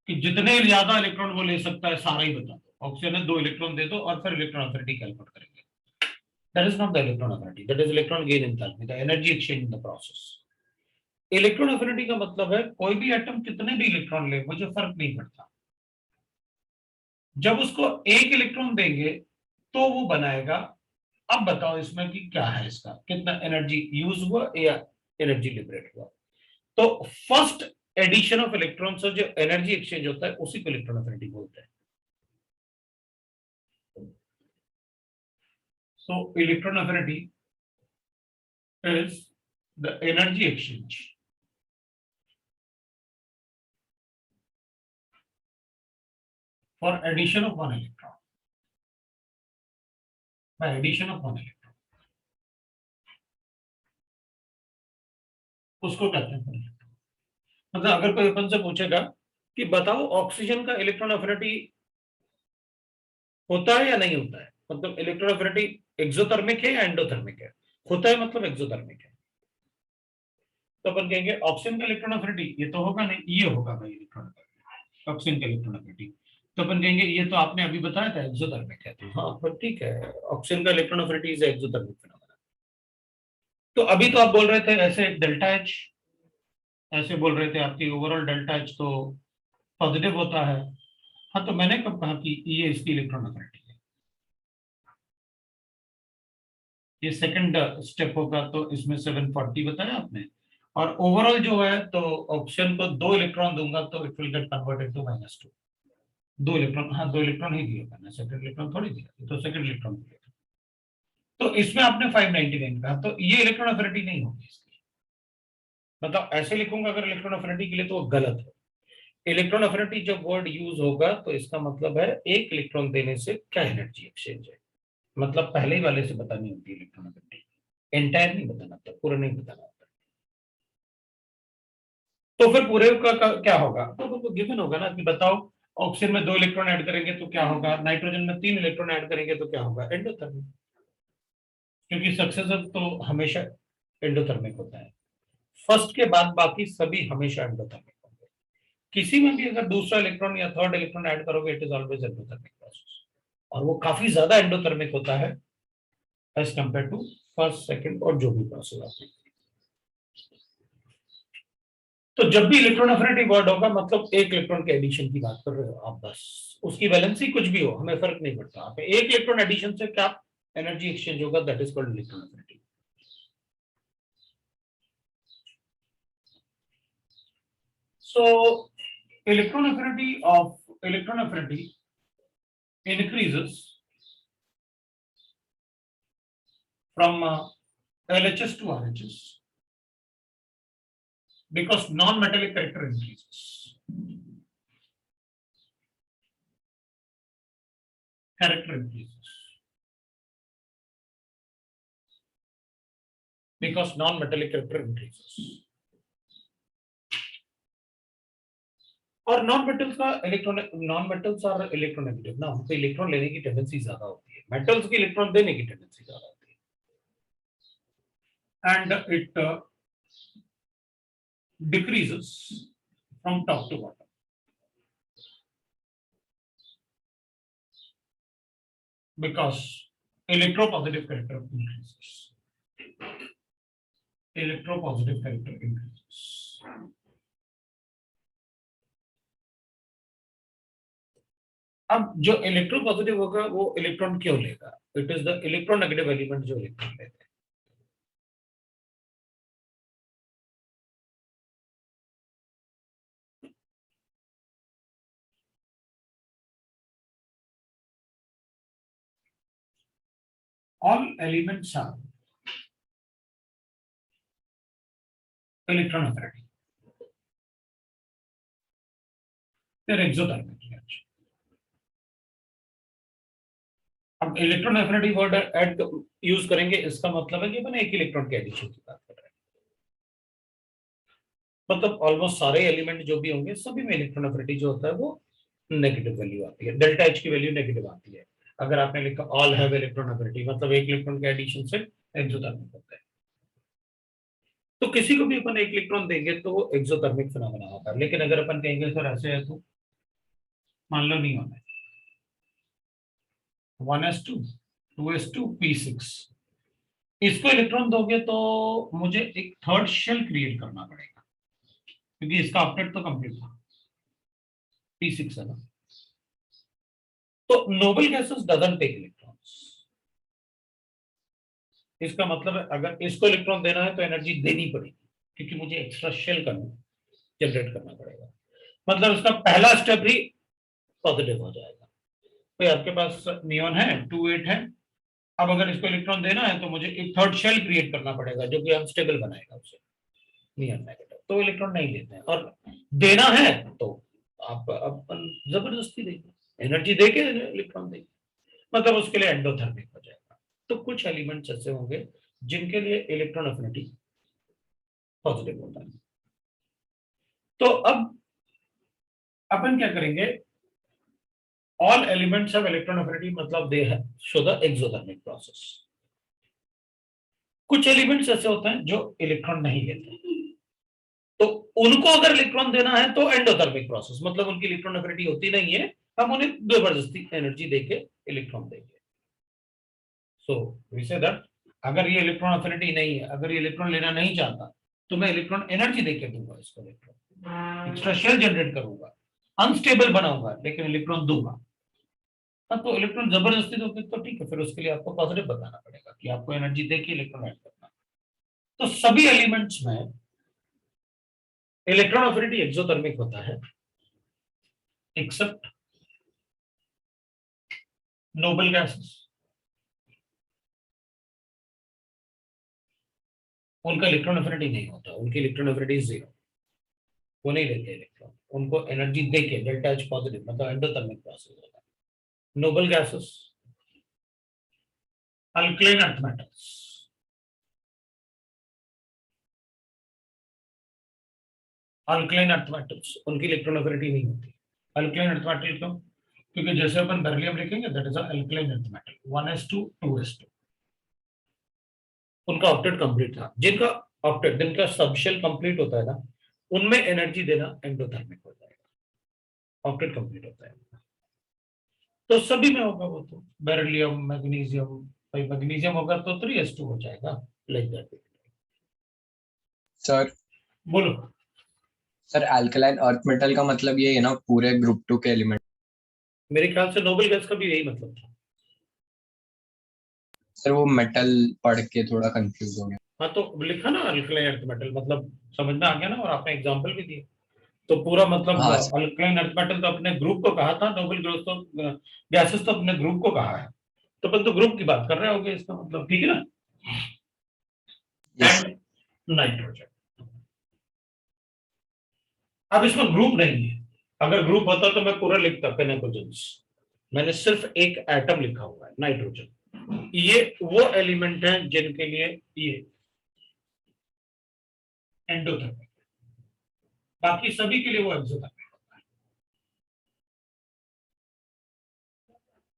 Speaker 1: कि जितने ज्यादा इलेक्ट्रॉन वो ले सकता है सारा ही बता दो, ऑक्सीजन है दो इलेक्ट्रॉन दे दो और फिर इलेक्ट्रॉन एफिनिटी कैलकुलेट करेंगे। That is not the electron affinity, that is electron gain enthalpy, the energy exchange in the process. Electron affinity का मतलब है कोई भी एटम कितने भी इलेक्ट्रॉन ले, मुझे फर्क नहीं पड़ता, जब उसको एक इलेक्ट्रॉन देंगे तो वो बनाएगा। अब बताओ इसमें कि क्या है, इसका कितना एनर्जी यूज हुआ या एनर्जी लिबरेट हुआ। तो फर्स्ट एडिशन ऑफ इलेक्ट्रॉन से जो एनर्जी एक्सचेंज होता है उसी को इलेक्ट्रॉन एफिनिटी बोलते हैं। So electron affinity is the energy exchange for addition of one electron, by addition of one electron, उसको कहते हैं electron। मतलब अगर कोई अपन से पूछेगा कि बताओ ऑक्सीजन का इलेक्ट्रॉन एफिनिटी होता है या नहीं होता है, मतलब इलेक्ट्रोनेफिलिटी एक्सोथर्मिक है या एंडोथर्मिक है, होता है मतलब एक्सोथर्मिक है। तो अपन कहेंगे ऑक्सीजन का इलेक्ट्रोनेफिलिटी, ये तो होगा नहीं, ये होगा भाई इलेक्ट्रोनेफिलिटी, ऑक्सीजन का इलेक्ट्रोनेफिलिटी। तो अपन कहेंगे ये तो आपने अभी बताया था एक्सोथर्मिक है, तो हाँ पर ठीक है, ऑक्सीजन का इलेक्ट्रोनेफिलिटी इज एक्सोथर्मिक फिनोमेना। तो अभी तो आप बोल रहे थे ऐसे डेल्टा एच, ऐसे बोल रहे थे आपकी ओवरऑल डेल्टा एच तो पॉजिटिव होता है। हाँ तो मैंने कब कहा कि ये इसकी इलेक्ट्रोनेफिलिटी है, ये सेकंड स्टेप होगा, तो इसमें 740 बताया आपने, और ओवरऑल जो है तो ऑक्सीजन को 2 इलेक्ट्रॉन दूंगा तो it will get converted to -2। 2 electron, हाँ 2 इलेक्ट्रॉन ही दिया मैंने, सेकंड इलेक्ट्रॉन थोड़ी दिया, तो सेकंड इलेक्ट्रॉन दिया। तो इसमें आपने 599 कहा, तो ये इलेक्ट्रोनेफिलिटी नहीं होगी इसकी, मतलब ऐसे लिखूंगा अगर इलेक्ट्रोनेफिलिटी के लिए तो वो गलत है। इलेक्ट्रोनेफिलिटी जब वर्ड यूज होगा तो इसका मतलब है एक इलेक्ट्रॉन देने से क्या एनर्जी एक्सचेंज है, मतलब पहले ही वाले से बतानी होती है इलेक्ट्रोनेफिलिटी, एंटायर नहीं बताना होता, पूरा नहीं बताना होता। तो फिर पूरे का क्या होगा, तो गिवन होगा ना कि बताओ ऑक्सीजन में 2 इलेक्ट्रॉन ऐड करेंगे तो क्या होगा, नाइट्रोजन में 3 इलेक्ट्रॉन ऐड करेंगे तो क्या होगा, एंडोथर्मिक, क्योंकि सक्सेसिव तो हमेशा एंडोथर्मिक होता है, फर्स्ट के बाद बाकी सभी हमेशा एंडोथर्मिक होंगे। किसी में भी अगर दूसरा इलेक्ट्रॉन या थर्ड इलेक्ट्रॉन ऐड करोगे it is always endothermic process, और वो काफी ज्यादा एंडोथर्मिक होता है as compare to first second और जो भी प्रोसेस आती है। तो जब भी इलेक्ट्रोनेफिलिटी वर्ड होगा मतलब एक इलेक्ट्रॉन के एडिशन की बात कर रहे हो आप, बस उसकी वैलेंसी कुछ भी हो हमें फर्क नहीं पड़ता, आप एक इलेक्ट्रॉन एडिशन से क्या एनर्जी एक्सचेंज होगा, that is called electron affinity. So electronaffinity increases from LHS to RHS because non-metallic character increases. Because non-metallic character increases. और नॉन मेटल्स का इलेक्ट्रॉन, नॉन मेटल्स और इलेक्ट्रोनेगेटिव ना, उनको इलेक्ट्रॉन लेने की टेंडेंसी ज्यादा होती है, मेटल्स की इलेक्ट्रॉन देने की टेंडेंसी ज्यादा होती है, and it decreases from top to bottom because electropositive character increases. Electropositive character increases. अब जो इलेक्ट्रोपॉजिटिव होगा वो इलेक्ट्रॉन क्यों लेगा, it is the electronegative element जो इलेक्ट्रॉन लेते हैं। All elements are electronaffinity. They're exothermic. अब electron affinity word add use करेंगे, इसका मतलब है कि अपन एक इलेक्ट्रॉन के एडिशन की बात कर रहे हैं, मतलब ऑलमोस्ट सारे एलिमेंट जो भी होंगे सभी में इलेक्ट्रॉन एफिनिटी जो होता है वो नेगेटिव वैल्यू आती है, डेल्टा एच की वैल्यू नेगेटिव आती है। अगर आपने लिखा ऑल हैव इलेक्ट्रॉन एफिनिटी मतलब एक इलेक्ट्रॉन के एडिशन से एक्सोथर्मिक होता है, तो किसी को भी अपन एक इलेक्ट्रॉन देंगे तो वो एक्सोथर्मिक फिनोमेना होता है। लेकिन अगर अपन कहेंगे सर ऐसे है तो मान लो नहीं होना है, 1s2 2s2 p6, इसको इलेक्ट्रॉन दोगे तो मुझे एक थर्ड शेल क्रिएट करना पड़ेगा क्योंकि इसका ऑक्टेट तो कंप्लीट था, p6 है ना। तो noble gases doesn't take electrons, इसका मतलब है अगर इसको इलेक्ट्रॉन देना है तो एनर्जी देनी पड़ेगी क्योंकि मुझे एक्स्ट्रा शेल करना जनरेट करना पड़ेगा, मतलब इसका पहला स्टेप ही पॉजिटिव हो जाएगा। तो आपके पास नियॉन है 2 8 है, अब अगर इसको इलेक्ट्रॉन देना है तो मुझे एक थर्ड शेल क्रिएट करना पड़ेगा जो कि अनस्टेबल बनाएगा उसे, नियॉन नेगेटिव, तो इलेक्ट्रॉन नहीं लेते हैं। और देना है तो आप अपन जबरदस्ती देंगे, एनर्जी देके इलेक्ट्रॉन देंगे, मतलब उसके लिए एंडोथर्मिक हो जाएगा। तो कुछ एलिमेंट्स ऐसे होंगे जिनके लिए इलेक्ट्रॉन एफिनिटी पॉजिटिव होता है। तो अब अपन क्या करेंगे, all elements have electron affinity, मतलब they have show the exothermic process. कुछ एलिमेंट्स ऐसे होते हैं जो इलेक्ट्रॉन नहीं लेते, तो उनको अगर इलेक्ट्रॉन देना है तो एंडोथर्मिक प्रोसेस, मतलब उनकी इलेक्ट्रॉन एफिनिटी होती नहीं है, हम उन्हें जबरदस्ती एनर्जी देके इलेक्ट्रॉन देंगे. सो वी से दैट अगर ये इलेक्ट्रॉन एफिनिटी नहीं है, अगर ये इलेक्ट्रॉन लेना नहीं चाहता, तो मैं इलेक्ट्रॉन एनर्जी देके दूंगा इसको, इलेक्ट्रॉन एक्स्ट्रा शेल जनरेट करूंगा, अनस्टेबल बनाऊंगा, लेकिन इलेक्ट्रॉन दूंगा. तो इलेक्ट्रॉन जबरदस्ती दोगे तो ठीक है, फिर उसके लिए आपको पॉजिटिव बताना पड़ेगा कि आपको एनर्जी देके इलेक्ट्रॉन ऐड करना. तो सभी एलिमेंट्स में इलेक्ट्रॉन एफिनिटी एक्सोथर्मिक होता है, एक्सेप्ट नोबल गैसेस. उनका इलेक्ट्रॉन एफिनिटी नहीं होता, उनकी इलेक्ट्रॉन एफिनिटी 0, वो नहीं लेते इलेक्ट्रॉन, उनको एनर्जी देके डेल्टा एच पॉजिटिव, मतलब एंडोथर्मिक प्रोसेस होता है. Noble gases, alkaline earth metals, alkaline earth metals, उनकी इलेक्ट्रॉन एफिनिटी नहीं होती. अल्कलाइन अर्थ मेटल क्यों? क्योंकि जैसे अपन बेरिलियम लिखेंगे that is alkaline earth metal, 1s2 2s2, उनका ऑक्टेट कंप्लीट था. जिनका ऑक्टेट, जिनका सबशेल कंप्लीट होता है ना, उनमें एनर्जी देना एंडोथर्मिक हो जाएगा, ऑक्टेट कंप्लीट होता है. तो सभी में होगा वो, तो बेरिलियम, मैग्नीशियम, भाई मैग्नीशियम होगा तो 3s2 हो जाएगा, लाइक दैट.
Speaker 4: सर
Speaker 1: बोलो.
Speaker 4: सर अल्कलाइन अर्थ मेटल का मतलब ये है ना पूरे ग्रुप 2 के एलिमेंट?
Speaker 1: मेरे ख्याल से नोबल गैस का भी यही मतलब था.
Speaker 4: सर वो मेटल पढ़ के थोड़ा कंफ्यूज हो गया.
Speaker 1: हाँ तो लिखा ना अल्कलाइन अर्थ मेटल, मतलब समझ में आ गया ना, और आपने एग्जांपल भी दिए, तो पूरा मतलब
Speaker 4: हाँ.
Speaker 1: अल्कलाइन अर्थ मेटल तो अपने ग्रुप को कहा था, नोबल गैस तो गैसेस तो अपने ग्रुप को कहा है, तो अपन तो ग्रुप की बात कर रहे होंगे, इसका मतलब ठीक है ना.
Speaker 4: Yes.
Speaker 1: एंड नाइट्रोजन, अब इसमें ग्रुप नहीं है, अगर ग्रुप होता तो मैं पूरा लिखता पेनेकोजेंस, मैंने सिर्फ एक एटम लिखा हुआ है नाइट्रोजन. ये वो एलिमेंट है जिनके लिए ये एंडोथर्मिक, बाकी सभी के लिए वो एक्सोथर्मिक होता है.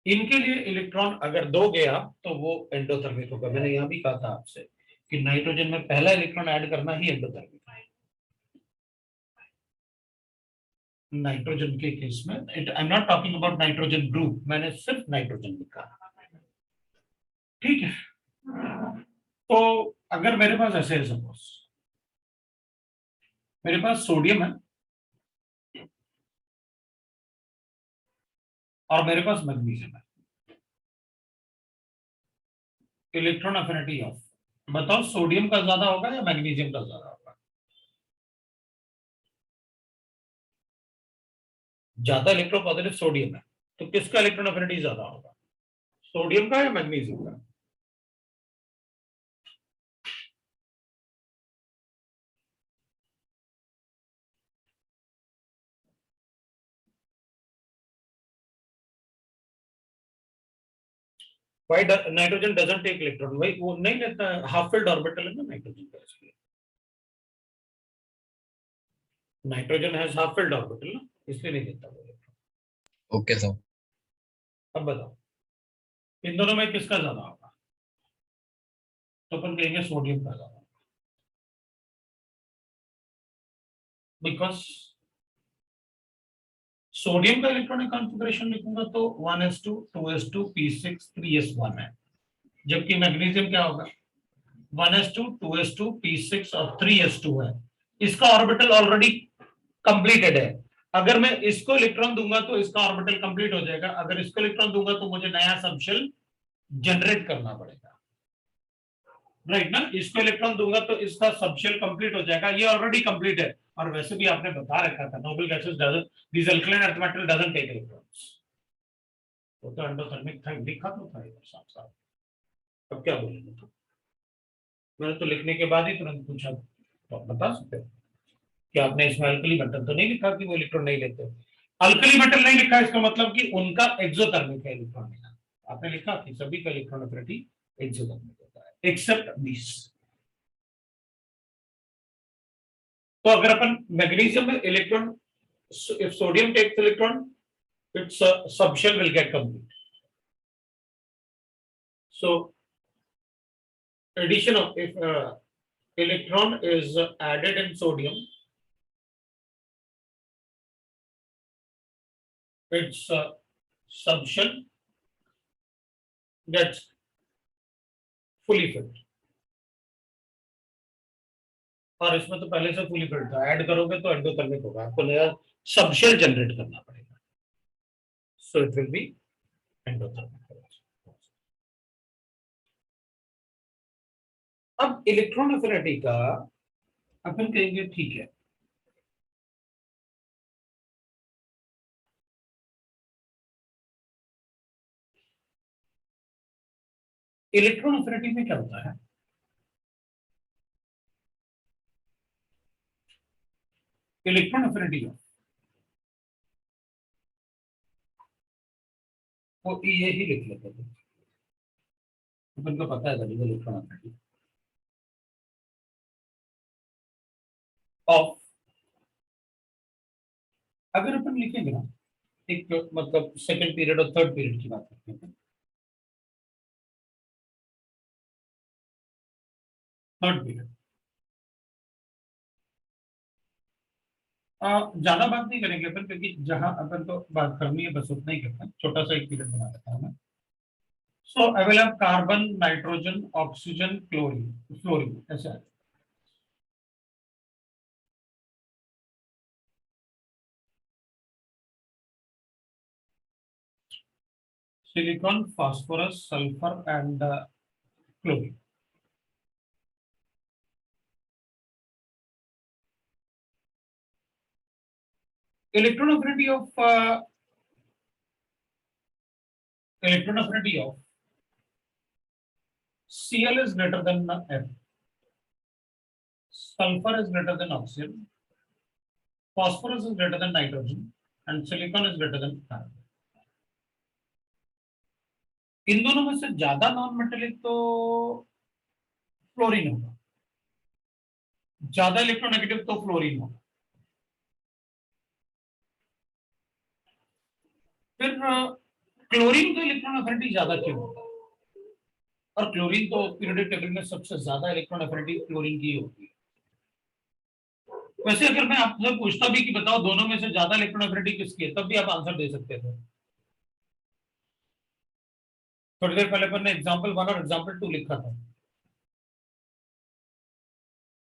Speaker 1: इनके लिए इलेक्ट्रॉन अगर दोगे आप तो वो एंडोथर्मिक होगा. मैंने यहां भी कहा था आपसे कि नाइट्रोजन में पहला इलेक्ट्रॉन ऐड करना ही एंडोथर्मिक है. नाइट्रोजन के केस में I am not talking about nitrogen group, मैंने सिर्फ नाइट्रोजन लिखा, ठीक है. तो अगर मेरे पास ऐसे है, सपोज मेरे पास सोडियम है और मेरे पास मैग्नीशियम है, इलेक्ट्रॉन एफिनिटी ऑफ, बताओ सोडियम का ज्यादा होगा या मैग्नीशियम का ज्यादा होगा? ज्यादा इलेक्ट्रोपॉजिटिव सोडियम है, तो किसका इलेक्ट्रॉन एफिनिटी ज्यादा होगा, सोडियम का या मैग्नीशियम का? Why nitrogen doesn't take electron? भाई वो नहीं लेता, हाफ फिल्ड ऑर्बिटल है ना नाइट्रोजन का, इसलिए nitrogen has half filled orbital ना, इसलिए नहीं लेता वो इलेक्ट्रॉन.
Speaker 4: Okay sir.
Speaker 1: अब बताओ इन दोनों में किसका ज्यादा होगा? तो अपन कहेंगे सोडियम का ज्यादा, बिकॉज सोडियम का इलेक्ट्रॉनिक कॉन्फ़िगरेशन लिखूंगा तो 1s2 2s2 p6 3s1 है, जबकि मैग्नीशियम क्या होगा, 1s2 2s2 p6 और 3s2 है. इसका ऑर्बिटल ऑलरेडी कंप्लीटेड है, अगर मैं इसको इलेक्ट्रॉन दूंगा तो इसका ऑर्बिटल कंप्लीट हो जाएगा, अगर इसको इलेक्ट्रॉन दूंगा तो मुझे नया सबशेल जनरेट करना पड़ेगा, राइट ना. इसको इलेक्ट्रॉन दूंगा तो इसका सबशेल कंप्लीट हो जाएगा, ये ऑलरेडी कंप्लीट है. और वैसे भी आपने बता रखा था noble gases doesn't, this alkaline earth metal doesn't take electrons, वो तो एंडोथर्मिक था, लिखा तो था इधर साफ साफ. अब क्या बोलेंगे, तो मैंने तो लिखने के बाद ही तुरंत पूछा, तो आप बता सकते हो कि आपने इसमें अल्कली मेटल तो नहीं लिखा कि वो इलेक्ट्रॉन नहीं लेते. अल्कली मेटल नहीं लिखा इसका मतलब कि उनका एक्सोथर्मिक है इलेक्ट्रॉन लेना. आपने लिखा कि सभी का इलेक्ट्रॉन एफिनिटी एक्सोथर्मिक होता है एक्सेप्ट दिस. तो अगर अपन मैग्नीशियम में electron, if sodium takes electron its subshell will get complete. So addition of, if electron is added in sodium, its subshell gets fully filled. और इसमें तो पहले से फुली फिल्ड था, ऐड करोगे तो एंडोथर्मिक होगा, आपको नया सबशेल जनरेट करना पड़ेगा, so it will be endothermic. अब इलेक्ट्रॉन एफिनिटी का अपन कहेंगे ठीक है, इलेक्ट्रॉन एफिनिटी में क्या होता है, इलेक्ट्रॉन एफिनिटी वो ये ही लिख लेते थे, अपन को पता है इलेक्ट्रॉन एफिनिटी ऑफ, अगर अपन लिखेंगे ना एक मतलब सेकंड पीरियड और थर्ड पीरियड की बात करते हैं, थर्ड पीरियड ज्यादा बात नहीं करेंगे अपन, क्योंकि जहां अपन को बात करनी है बस उतना ही करते हैं, छोटा सा एक पीरियड बना देता हूं मैं। So I will have carbon, nitrogen, oxygen, chlorine, fluorine, ऐसा है। Silicon, phosphorus, sulphur and chlorine. Electron affinity of Cl is greater than F, sulfur is greater than oxygen, phosphorus is greater than nitrogen, and silicon is greater than carbon. इन दोनों में से ज्यादा non metallic तो fluorine होगा, ज्यादा electronegative तो fluorine होगा। फिर क्लोरीन का इलेक्ट्रॉन एफिनिटी ज्यादा क्यों होगा, और क्लोरीन तो पीरियोडिक टेबल में सबसे ज्यादा इलेक्ट्रॉन एफिनिटी क्लोरीन की होती है। वैसे अगर मैं आपसे पूछता भी कि बताओ दोनों में से ज्यादा इलेक्ट्रॉन एफिनिटी किसकी है, तब भी आप आंसर दे सकते थे। थोड़ी देर पहले अपन ने एग्जाम्पल 1 और एग्जाम्पल 2 लिखा था,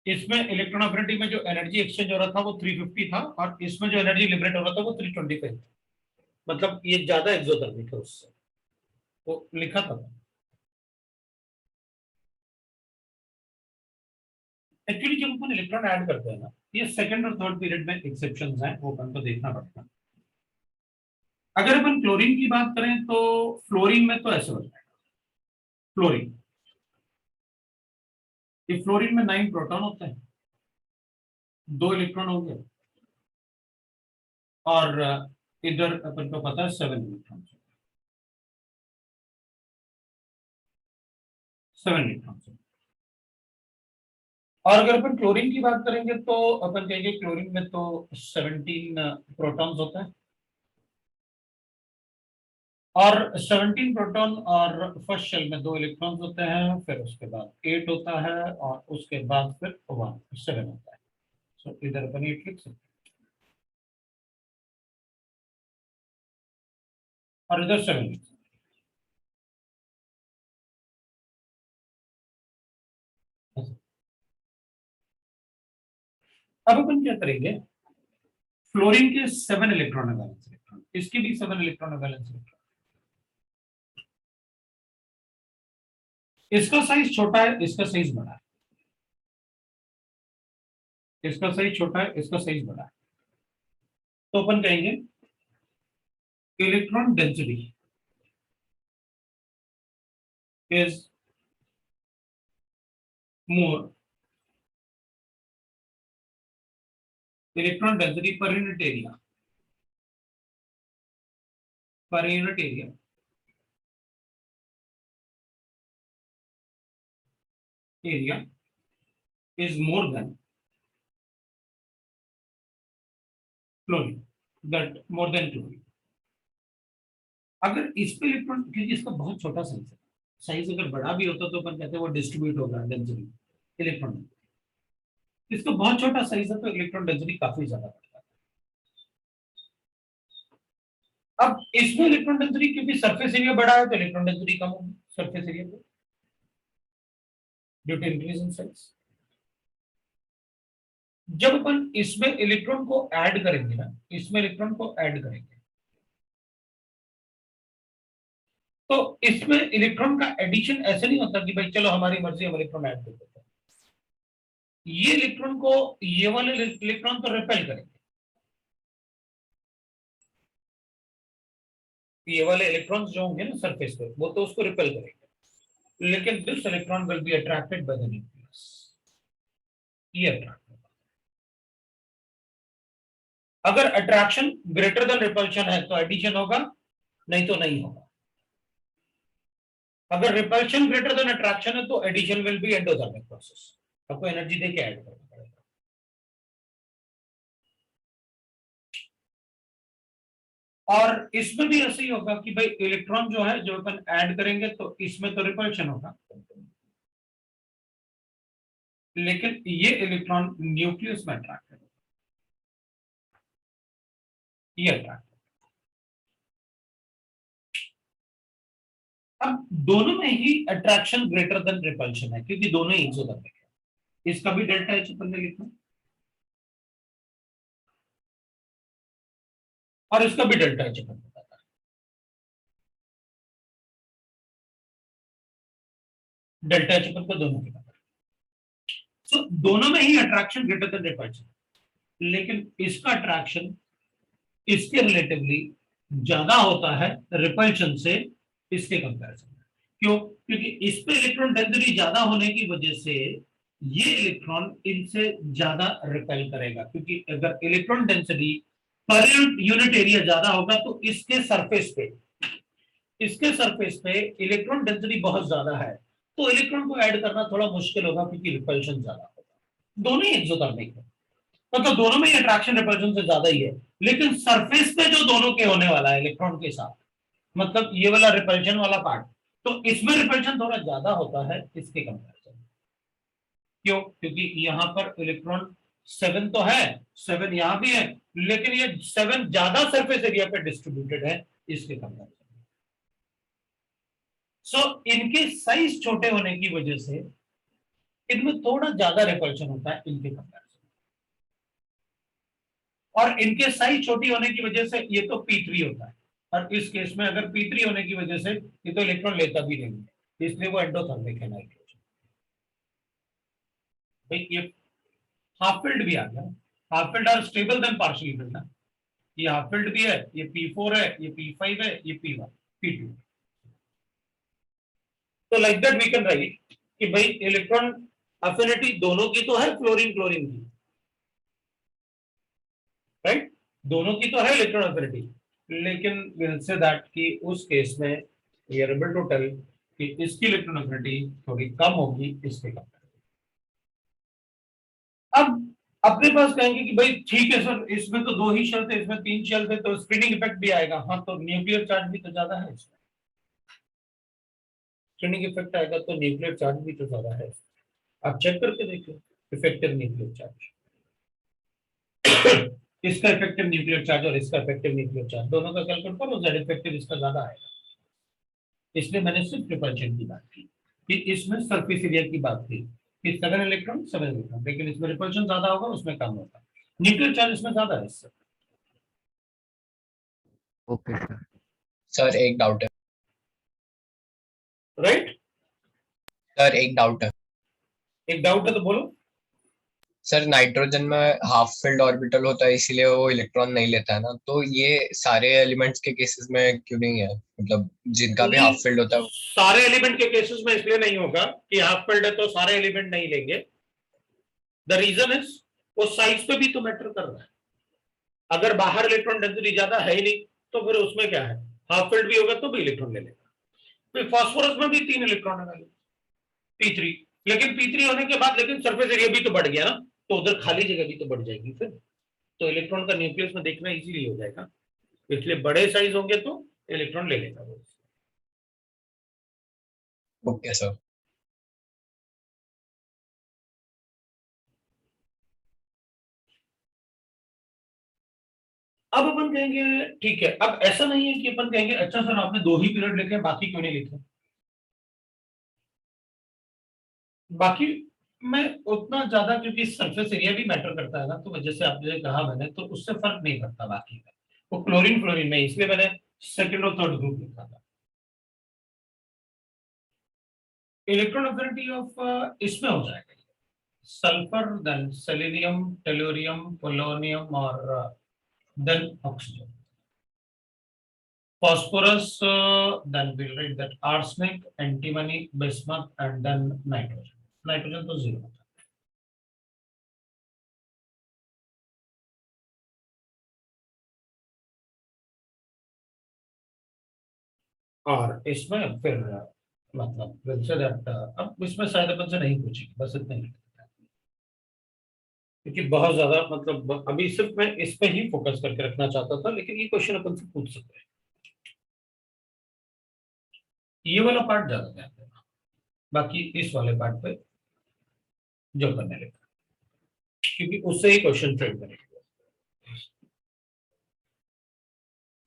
Speaker 1: इसमें इलेक्ट्रॉन एफिनिटी में जो एनर्जी एक्सचेंज हो रहा था वो 350 था, और इसमें जो एनर्जी लिबरेट हो रहा था वो 325 था, मतलब ये ज्यादा एक्सोथर्मिक है उससे, वो लिखा था। एक्चुअली जब अपन इलेक्ट्रॉन ऐड करते हैं ना, ये सेकंड और थर्ड पीरियड में एक्सेप्शंस हैं, वो अपन को देखना पड़ता है। अगर अपन क्लोरीन की बात करें तो फ्लोरीन में तो ऐसे हो जाएगा, फ्लोरीन, ये फ्लोरीन में 9 प्रोटॉन होते हैं, 2 इलेक्ट्रॉन होंगे, और इधर अपन को पता है 7 इलेक्ट्रॉन, 7 इलेक्ट्रॉन। और अगर अपन क्लोरीन की बात करेंगे तो अपन कहेंगे क्लोरीन में तो 17 प्रोटॉन्स होते हैं, और 17 प्रोटॉन, और फर्स्ट शेल में 2 इलेक्ट्रॉन्स होते हैं, फिर उसके बाद 8 होता है, और उसके बाद फिर 7 होता है। सो इधर अपन 8 लिख सकते हैं, और इधर 7 लिख सकते हैं। अब अपन क्या करेंगे, फ्लोरीन के 7 इलेक्ट्रॉन है, वैलेंस इलेक्ट्रॉन, इसके भी 7 इलेक्ट्रॉन है, वैलेंस इलेक्ट्रॉन। इसका साइज छोटा है, इसका साइज बड़ा है, इसका साइज छोटा है, इसका साइज बड़ा है, तो अपन कहेंगे electron density is more, electron density per unit area, per unit area is more than chlorine, that more than chlorine. अगर इस पे इलेक्ट्रॉन, क्योंकि इसका बहुत छोटा साइज है, साइज अगर बड़ा भी होता तो अपन कहते हैं वो डिस्ट्रीब्यूट होगा डेंसिटी इलेक्ट्रॉन, इसका बहुत छोटा साइज है तो इलेक्ट्रॉन डेंसिटी काफी ज्यादा बढ़ता है। अब इसमें इलेक्ट्रॉन डेंसिटी क्योंकि सरफेस एरिया बड़ा है तो इलेक्ट्रॉन डेंसिटी कम होगी सरफेस एरिया पे due to increase in size. जब अपन इसमें इलेक्ट्रॉन को ऐड करेंगे ना, इसमें इलेक्ट्रॉन को ऐड करेंगे तो इसमें इलेक्ट्रॉन का एडिशन ऐसे नहीं होता कि भाई चलो हमारी मर्जी हम इलेक्ट्रॉन ऐड कर देते हैं। ये इलेक्ट्रॉन को ये वाले इलेक्ट्रॉन तो रिपेल करेंगे, ये वाले इलेक्ट्रॉन्स जो होंगे ना सरफेस पे वो तो उसको रिपेल करेंगे, लेकिन this electron will be attracted by the nucleus, ये अट्रैक्ट होगा। अगर अट्रैक्शन ग्रेटर देन रिपल्शन है तो एडिशन होगा, नहीं तो नहीं होगा। अगर रिपल्शन ग्रेटर देन अट्रैक्शन है तो addition will be endothermic process, आपको एनर्जी देके ऐड करना पड़ेगा। और इसमें भी ऐसे ही होगा कि भाई इलेक्ट्रॉन जो है जो अपन ऐड करेंगे तो इसमें तो रिपल्शन होगा, लेकिन ये इलेक्ट्रॉन न्यूक्लियस में अट्रैक्ट होगा, ये अट्रैक्ट। अब दोनों में ही अट्रैक्शन ग्रेटर देन रिपल्शन है क्योंकि दोनों ही एक्सोथर्मिक है। इसका भी डेल्टा एच अपन ने लिखा और इसका भी डेल्टा एच अपन बताता है। डेल्टा एच अपन को दोनों के पता है। तो दोनों में ही अट्रैक्शन ग्रेटर देन रिपल्शन, लेकिन इसका अट्रैक्शन इसके रिलेटिवली ज्यादा होता है रिपल्शन से इसके कंपैरिजन में। क्यों? क्योंकि इस पे इलेक्ट्रॉन डेंसिटी ज्यादा होने की वजह से ये इलेक्ट्रॉन इनसे ज्यादा रिपेल करेगा, क्योंकि अगर electron density per unit area ज्यादा होगा तो इसके सरफेस पे इलेक्ट्रॉन डेंसिटी बहुत ज्यादा है तो इलेक्ट्रॉन को ऐड करना थोड़ा मुश्किल होगा क्योंकि रिपल्शन ज्यादा होगा। दोनों ही एक्सोथर्मिक है, मतलब दोनों में अट्रैक्शन रिपल्शन से ज्यादा ही है, लेकिन सरफेस पे जो दोनों के होने वाला है इलेक्ट्रॉन के साथ, मतलब ये वाला रिपल्शन वाला पार्ट, तो इसमें रिपल्शन थोड़ा ज्यादा होता है इसके कंपैरिजन। क्यों? क्योंकि यहाँ पर इलेक्ट्रॉन 7 तो है, 7 यहाँ भी है, लेकिन ये 7 ज्यादा सरफेस एरिया पे डिस्ट्रीब्यूटेड है इसके कंपैरिजन। सो इनके साइज छोटे होने की वजह से इनमें थोड़ा ज्यादा रिपल्शन होता है इनके कंपैरिजन, और इनके साइज छोटी होने की वजह से ये तो P3 होता है, और इस केस में अगर P3 होने की वजह से ये तो इलेक्ट्रॉन लेता भी नहीं है, इसलिए वो एंडोथर्मिक है नाइट्रोजन। भाई ये हाफ फिल्ड भी आ गया, half filled are stable than partially filled ना, ये हाफ फिल्ड भी है, ये P4 है, ये P5 है, ये P1 P2। तो like that we can write कि भाई इलेक्ट्रॉन अफिनिटी दोनों की तो है फ्लोरीन क्लोरीन की, राइट, दोनों की तो है इलेक्ट्रॉन अफिनिटी, लेकिन विल से दैट कि उस केस में we are able to tell कि इसकी इलेक्ट्रॉन अफिनिटी थोड़ी कम होगी इसके कंपैरिजन। अब अपने पास कहेंगे कि भाई ठीक है सर, इसमें तो 2 ही शेल थे, इसमें 3 शेल थे, तो स्क्रीनिंग इफेक्ट भी आएगा। हाँ, तो न्यूक्लियर चार्ज भी तो ज्यादा है इसमें, स्क्रीनिंग इफेक्ट आएगा तो न्यूक्लियर चार्ज भी तो ज्यादा है। आप चेक करके देखिए इफेक्टिव न्यूक्लियर चार्ज, इसका इफेक्टिव न्यूक्लियर चार्ज और इसका इफेक्टिव न्यूक्लियर चार्ज दोनों का कैलकुलेट करो, जेड इफेक्टिव इसका ज्यादा आएगा। इसलिए मैंने सिर्फ रिपल्शन की बात की कि इसमें सरफेस एरिया की बात की कि 7 इलेक्ट्रॉन 7 इलेक्ट्रॉन, लेकिन इसमें रिपल्शन ज्यादा होगा उसमें कम होगा, न्यूक्लियर चार्ज इसमें ज्यादा है इससे।
Speaker 3: Okay sir.
Speaker 4: सर एक डाउट है।
Speaker 1: राइट,
Speaker 4: सर एक डाउट है।
Speaker 1: एक डाउट है तो बोलो।
Speaker 4: सर नाइट्रोजन में हाफ फिल्ड ऑर्बिटल होता है इसीलिए वो इलेक्ट्रॉन नहीं लेता है ना, तो ये सारे एलिमेंट्स के केसेस में क्यों नहीं है, मतलब जिनका भी हाफ फिल्ड होता है?
Speaker 1: सारे एलिमेंट के केसेस में इसलिए नहीं होगा कि हाफ फिल्ड है तो सारे एलिमेंट नहीं लेंगे। द रीजन इज वो साइज पे भी तो मैटर कर रहा है। अगर बाहर इलेक्ट्रॉन डेंसिटी ज्यादा है ही नहीं तो फिर उसमें क्या है, हाफ फिल्ड भी होगा तो भी इलेक्ट्रॉन ले लेगा। फिर फास्फोरस में भी 3 इलेक्ट्रॉन है P3, लेकिन P3 होने के बाद लेकिन सरफेस एरिया भी तो बढ़ गया ना, तो उधर खाली जगह भी तो बढ़ जाएगी, फिर तो इलेक्ट्रॉन का न्यूक्लियस में देखना इजीली हो जाएगा। इसलिए बड़े साइज होंगे तो इलेक्ट्रॉन ले लेगा वो।
Speaker 4: Okay sir.
Speaker 1: अब अपन कहेंगे ठीक है, अब ऐसा नहीं है कि अपन कहेंगे अच्छा सर आपने 2 ही पीरियड लिखे बाकी क्यों नहीं लिखे। बाकी मैं उतना ज्यादा, क्योंकि सरफेस एरिया भी मैटर करता है ना, तो जैसे आपने कहा मैंने, तो उससे फर्क नहीं पड़ता बाकी का। वो क्लोरीन फ्लोरीन में, इसलिए मैंने सेकंड और थर्ड ग्रुप लिखा था। इलेक्ट्रॉन अफिनिटी ऑफ इसमें हो जाएगा sulphur, then selenium, tellurium, polonium और then oxygen. Phosphorus, then we'll write that arsenic, antimony, bismuth, and then nitrogen. Nitrogen तो zero होता है। और इसमें फिर मतलब we'll say that, अब इसमें शायद अपन से नहीं पूछेगी, बस इतना ही लिख देते हैं। क्योंकि बहुत ज्यादा मतलब अभी सिर्फ मैं इस पे ही फोकस करके रखना चाहता था, लेकिन ये क्वेश्चन अपन से पूछ सकते हैं। ये वाला पार्ट ज्यादा ध्यान देना, बाकी इस वाले पार्ट पे जो करने लगा, क्योंकि उससे ही क्वेश्चन फ्रेम करेंगे।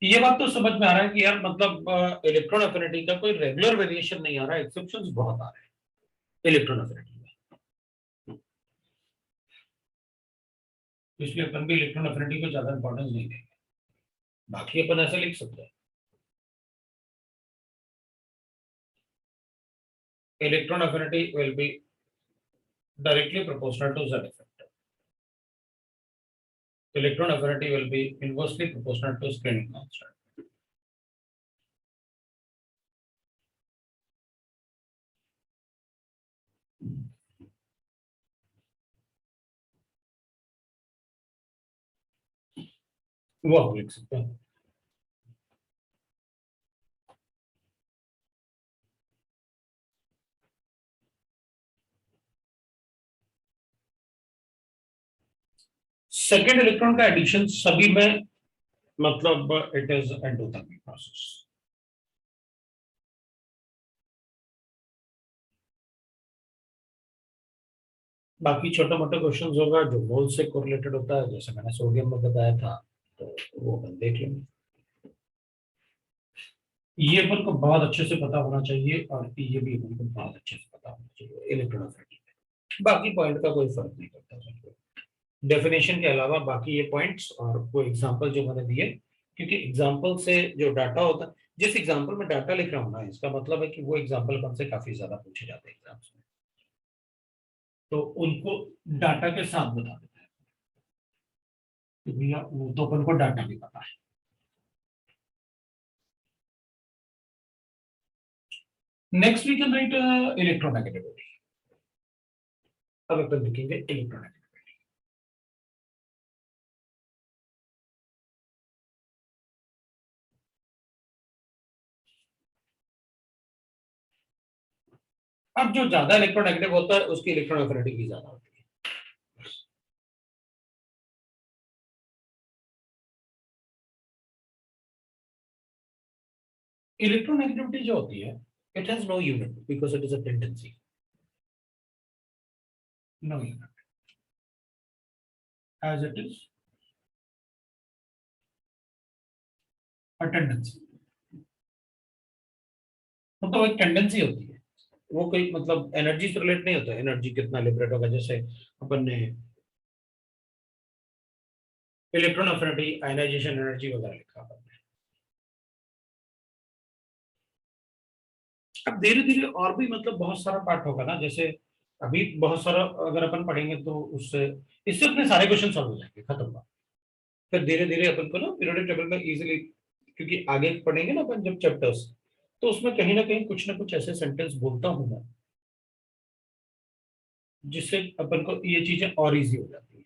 Speaker 1: ये बात तो समझ में आ रहा है कि यार मतलब इलेक्ट्रॉन अफिनिटी का कोई रेगुलर वेरिएशन नहीं आ रहा है, एक्सेप्शंस बहुत आ रहे हैं इलेक्ट्रॉन अफिनिटी में। इसलिए अपन भी इलेक्ट्रॉन अफिनिटी को ज्यादा इंपॉर्टेंस नहीं देंगे। बाकी अपन ऐसे लिख सकते हैं, electron affinity will be directly proportional to Z effect. Electron affinity will be inversely proportional to Screening constant. वो आप लिख सकते हैं। सेकेंड इलेक्ट्रॉन का एडिशन सभी में मतलब इट इज एंडोथर्मिक प्रोसेस। बाकी छोटा मोटा क्वेश्चन होगा जो मोल से कोरिलेटेड होता है, जैसे मैंने सोडियम में बताया था, तो वो अपन देख लेंगे। ये अपन को बहुत अच्छे से पता होना चाहिए, और ये भी अपन को बहुत अच्छे से पता होना चाहिए इलेक्ट्रॉन अफिनिटी। बाकी पॉइंट का कोई फर्क नहीं पड़ता सबको, डेफिनेशन के अलावा बाकी ये पॉइंट्स और वो एग्जांपल जो मैंने दिए, क्योंकि एग्जांपल से जो डाटा होता है, जिस एग्जांपल में डाटा लिख रहा हूँ ना, इसका मतलब है कि वो एग्जांपल अपन से काफी ज्यादा पूछे जाते हैं एग्जाम्स में, तो उनको डाटा के साथ बता देते हैं कि भैया वो तो अपन को डाटा भी पता है। Next we can write electronegativity. अब अपन लिखेंगे इलेक्ट्रोनेगेटिविटी। अब जो ज्यादा इलेक्ट्रोनेगेटिव होता है उसकी इलेक्ट्रॉन अफिनिटी भी ज्यादा होती है। इलेक्ट्रोनेगेटिविटी जो होती है, it has no unit because it is a tendency. No unit, as it is a tendency. मतलब एक टेंडेंसी होती है, वो कोई मतलब एनर्जी से रिलेट नहीं होता है, एनर्जी कितना लिबरेट होगा। जैसे अपन ने इलेक्ट्रॉन अफिनिटी, आयनाइजेशन एनर्जी वगैरह लिखा अपन ने। अब धीरे धीरे और भी मतलब बहुत सारा पार्ट होगा ना, जैसे अभी बहुत सारा अगर अपन पढ़ेंगे तो उससे इससे अपने सारे क्वेश्चन सॉल्व हो जाएंगे, खत्म हुआ। फिर धीरे धीरे अपन को ना पीरियोडिक टेबल में इजीली, क्योंकि आगे पढ़ेंगे ना अपन जब चैप्टर्स, तो उसमें कहीं ना कुछ ऐसे सेंटेंस बोलता हूं मैं जिससे अपन को ये चीजें और इजी हो जाती है।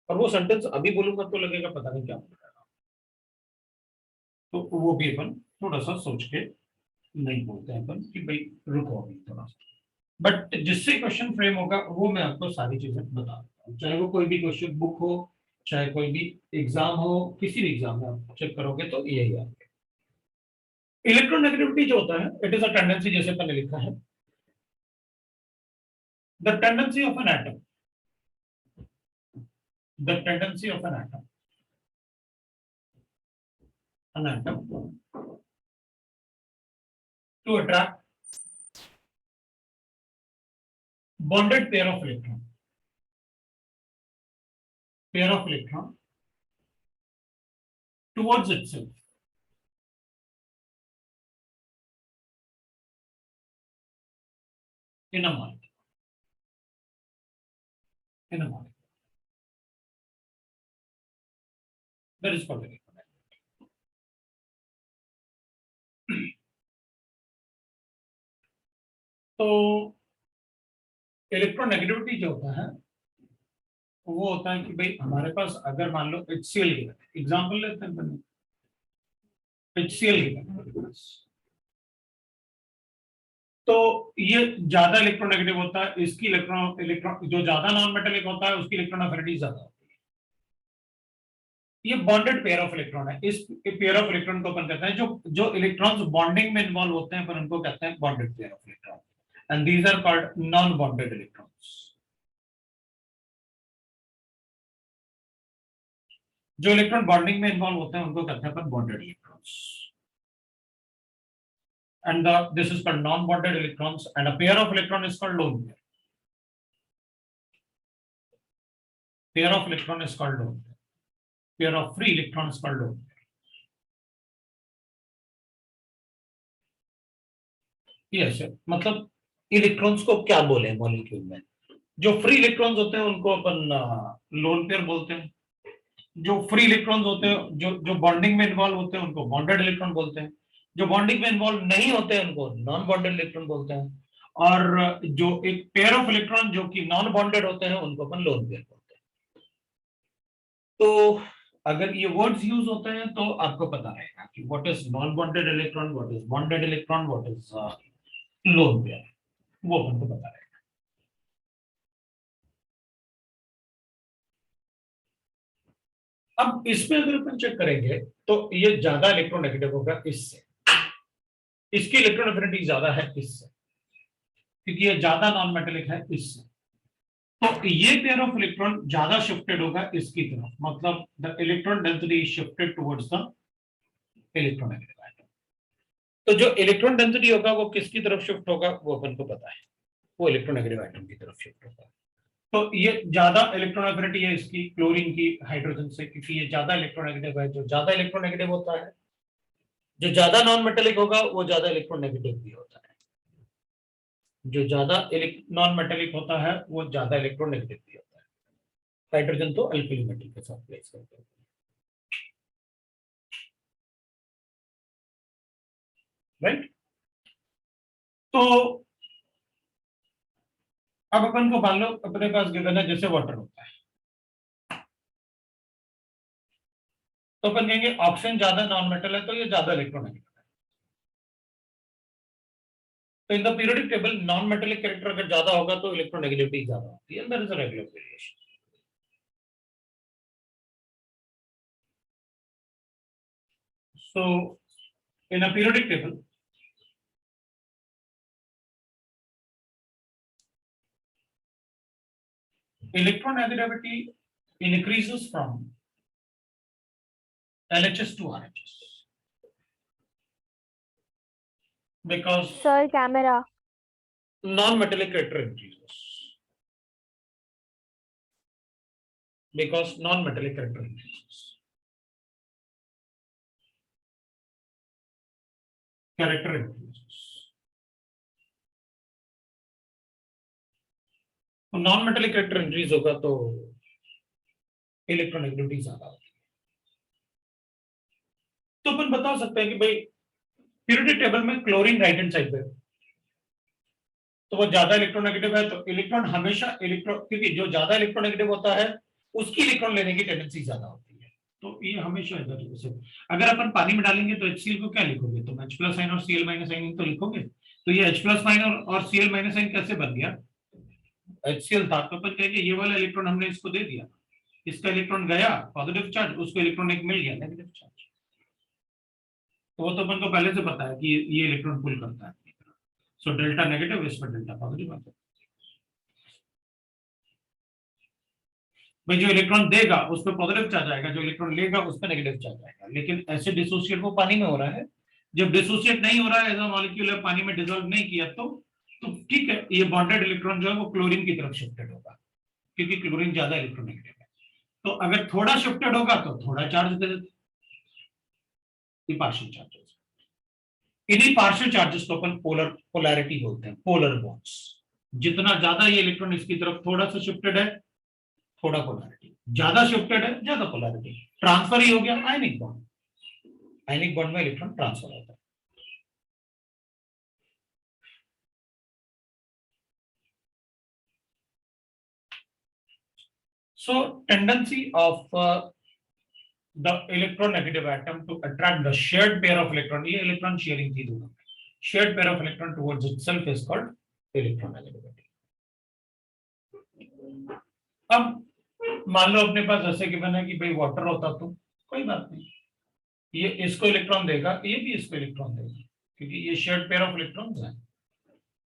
Speaker 1: और वो सेंटेंस अभी बोलूंगा तो लगेगा पता नहीं क्या बोल रहा है, तो वो भी अपन थोड़ा सा सोच के नहीं बोलते हैं अपन कि भाई रुको अभी थोड़ा सा। बट जिससे क्वेश्चन फ्रेम होगा वो मैं आपको सारी चीजें बता देता हूँ, चाहे वो कोई भी क्वेश्चन बुक हो, चाहे कोई भी एग्जाम हो, किसी भी एग्जाम में आप चेक करोगे तो यही आएगा। इलेक्ट्रोनेगेटिविटी जो होता है, इट इज अ टेंडेंसी, जैसे मैंने लिखा है, the tendency of an atom, the tendency of an atom to attract bonded pair of electron towards itself in a molecule. That is called electronegativity. तो इलेक्ट्रोनेगेटिविटी जो होता है वो होता है कि भाई हमारे पास अगर मान लो HCl गिवन, एग्जांपल लेते हैं, HCl गिवन, तो ये ज्यादा इलेक्ट्रोनेगेटिव होता है, इसकी इलेक्ट्रॉन जो ज्यादा नॉन मेटेलिक होता है उसकी इलेक्ट्रॉन एफिनिटी ज्यादा होती है। ये बॉन्डेड पेयर ऑफ इलेक्ट्रॉन है, इस पेयर ऑफ इलेक्ट्रॉन को अपन कहते हैं, जो इलेक्ट्रॉन्स बॉन्डिंग में इन्वॉल्व होते हैं अपन उनको कहते हैं bonded pair of electron, and these are called non bonded electrons. जो इलेक्ट्रॉन बॉन्डिंग में इन्वॉल्व होते हैं उनको कहते हैं अपन bonded electrons, and this is called non-bonded electrons, and a pair of electron is called lone pair. Pair of electron is called lone pair. Pair of free electron is called lone pair. Yes, मतलब electrons को क्या बोले molecule में, जो free electrons होते हैं उनको अपन lone pair बोलते हैं, जो फ्री इलेक्ट्रॉन्स होते हैं जो बॉन्डिंग में इन्वॉल्व होते हैं उनको बॉन्डेड इलेक्ट्रॉन बोलते हैं, जो बॉन्डिंग में इन्वॉल्व नहीं होते हैं उनको नॉन बॉन्डेड इलेक्ट्रॉन बोलते हैं, और जो एक पेयर ऑफ इलेक्ट्रॉन जो कि नॉन बॉन्डेड होते हैं उनको अपन लोन पेयर बोलते हैं। तो अगर ये वर्ड्स यूज होते हैं तो आपको पता रहेगा कि what is non bonded electron, what is bonded electron, what is lone pair, वो अपन को पता रहेगा। अब इसमें अगर अपन चेक करेंगे तो ये ज्यादा इलेक्ट्रोनेगेटिव होगा इससे, इसकी इलेक्ट्रॉन एफिनिटी ज्यादा है इससे, क्योंकि ये ज्यादा नॉन मेटेलिक है इससे, तो ये पेयर ऑफ इलेक्ट्रॉन ज्यादा शिफ्टेड होगा इसकी तरफ, मतलब the electron density is shifted towards the electronegative atom. तो जो इलेक्ट्रॉन डेंसिटी होगा वो किसकी तरफ शिफ्ट होगा वो अपन को पता है, वो इलेक्ट्रोनेगेटिव एटम की तरफ शिफ्ट होगा। तो ये ज्यादा इलेक्ट्रॉन एफिनिटी है इसकी क्लोरीन की हाइड्रोजन से, क्योंकि ये ज्यादा इलेक्ट्रोनेगेटिव है, जो ज्यादा इलेक्ट्रोनेगेटिव होता है, जो ज्यादा नॉन मेटेलिक होगा वो ज्यादा इलेक्ट्रोनेगेटिव भी होता है, जो ज्यादा नॉन मेटेलिक होता है वो ज्यादा इलेक्ट्रोनेगेटिव भी होता है। हाइड्रोजन तो अल्किली मेटल के साथ प्लेस करते हैं, राइट। तो अब अपन को मान लो अपने पास गिवन है जैसे वाटर होता है, तो अपन कहेंगे ऑक्सीजन ज्यादा नॉन मेटल है तो ये ज्यादा इलेक्ट्रोनेगेटिव है। तो in the periodic table non metallic character अगर ज्यादा होगा तो इलेक्ट्रोनेगेटिविटी ज्यादा होती है, there is a regular variation. So in a periodic table, electronegativity increases from LHS to RHS because
Speaker 2: Sir, camera.
Speaker 1: non-metallic character increases. Because non-metallic character increases. Character increases. तो non-metallic character increase होगा तो electronegativity ज्यादा होगी। तो अपन बता सकते हैं कि भाई पीरियोडिक टेबल में क्लोरीन राइट हैंड साइड पे तो वो ज्यादा इलेक्ट्रोनेगेटिव है, तो इलेक्ट्रॉन हमेशा क्योंकि जो ज्यादा इलेक्ट्रोनेगेटिव होता है उसकी इलेक्ट्रॉन लेने की टेंडेंसी ज्यादा होती है, तो ये हमेशा इधर। अगर अपन पानी में डालेंगे तो HCl को क्या लिखोगे, तो H प्लस साइन और Cl माइनस साइन तो लिखोगे, तो ये H प्लस साइन और Cl माइनस साइन कैसे बन गया, HCl था तो अपन कहेंगे ये वाला इलेक्ट्रॉन हमने इसको दे दिया, इसका इलेक्ट्रॉन गया पॉजिटिव चार्ज, उसको इलेक्ट्रॉन एक मिल गया नेगेटिव चार्ज। तो वो तो अपन को पहले से पता है कि ये इलेक्ट्रॉन पुल करता है, सो डेल्टा नेगेटिव, इस पर डेल्टा पॉजिटिव आता है। भाई जो इलेक्ट्रॉन देगा उस पर पॉजिटिव चार्ज आएगा, जो इलेक्ट्रॉन लेगा उस पर नेगेटिव चार्ज आएगा। लेकिन ऐसे डिसोसिएट वो पानी में हो रहा है, जब डिसोसिएट नहीं हो रहा है, एज अ मॉलिक्यूल है, पानी में डिसॉल्व नहीं किया, तो ठीक है, ये बॉन्डेड इलेक्ट्रॉन जो है वो क्लोरीन की तरफ शिफ्टेड होगा, क्योंकि क्लोरीन ज्यादा इलेक्ट्रोनेगेटिव है। तो अगर थोड़ा शिफ्टेड होगा तो थोड़ा चार्ज दे देते, पार्शियल चार्जेस। इन्हीं पार्शियल चार्जेस को अपन पोलैरिटी बोलते हैं, पोलर बॉन्ड्स। जितना ज्यादा ये इलेक्ट्रॉन इसकी तरफ थोड़ा सा शिफ्टेड है, थोड़ा पोलैरिटी, ज्यादा शिफ्टेड है ज्यादा पोलैरिटी, ट्रांसफर ही हो गया आयनिक बॉन्ड। आयनिक बॉन्ड में इलेक्ट्रॉन ट्रांसफर होता है। So tendency of the electronegative atom to attract the shared pair of electron, ये electron sharing थी दोनों, shared pair of electron towards itself is called electronegativity. अब मान लो अपने पास ऐसे गिवन है कि भाई वाटर होता तो कोई बात नहीं, ये इसको इलेक्ट्रॉन देगा, ये भी इसको इलेक्ट्रॉन देगा, क्योंकि ये शेयर्ड पेयर ऑफ इलेक्ट्रॉन्स हैं।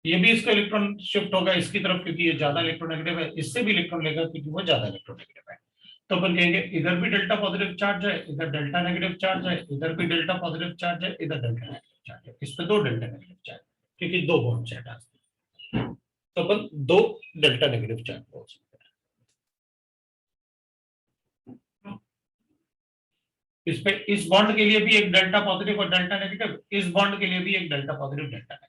Speaker 1: ये भी इसका इलेक्ट्रॉन शिफ्ट होगा इसकी तरफ, क्योंकि ये ज्यादा इलेक्ट्रोनेगेटिव है, इससे भी इलेक्ट्रॉन लेगा क्योंकि वो ज्यादा इलेक्ट्रोनेगेटिव है। तो अपन कहेंगे इधर भी डेल्टा पॉजिटिव चार्ज है, इधर डेल्टा नेगेटिव चार्ज है, इधर भी डेल्टा पॉजिटिव चार्ज है, इधर डेल्टा नेगेटिव चार्ज है, इस पे दो डेल्टा नेगेटिव चार्ज, क्योंकि दो बॉन्ड्स है, तो अपन दो डेल्टा नेगेटिव चार्ज बोल सकते हैं। इस पे इस बॉन्ड के लिए भी एक डेल्टा पॉजिटिव और डेल्टा नेगेटिव, इस बॉन्ड के लिए भी एक डेल्टा पॉजिटिव डेल्टा नेगेटिव,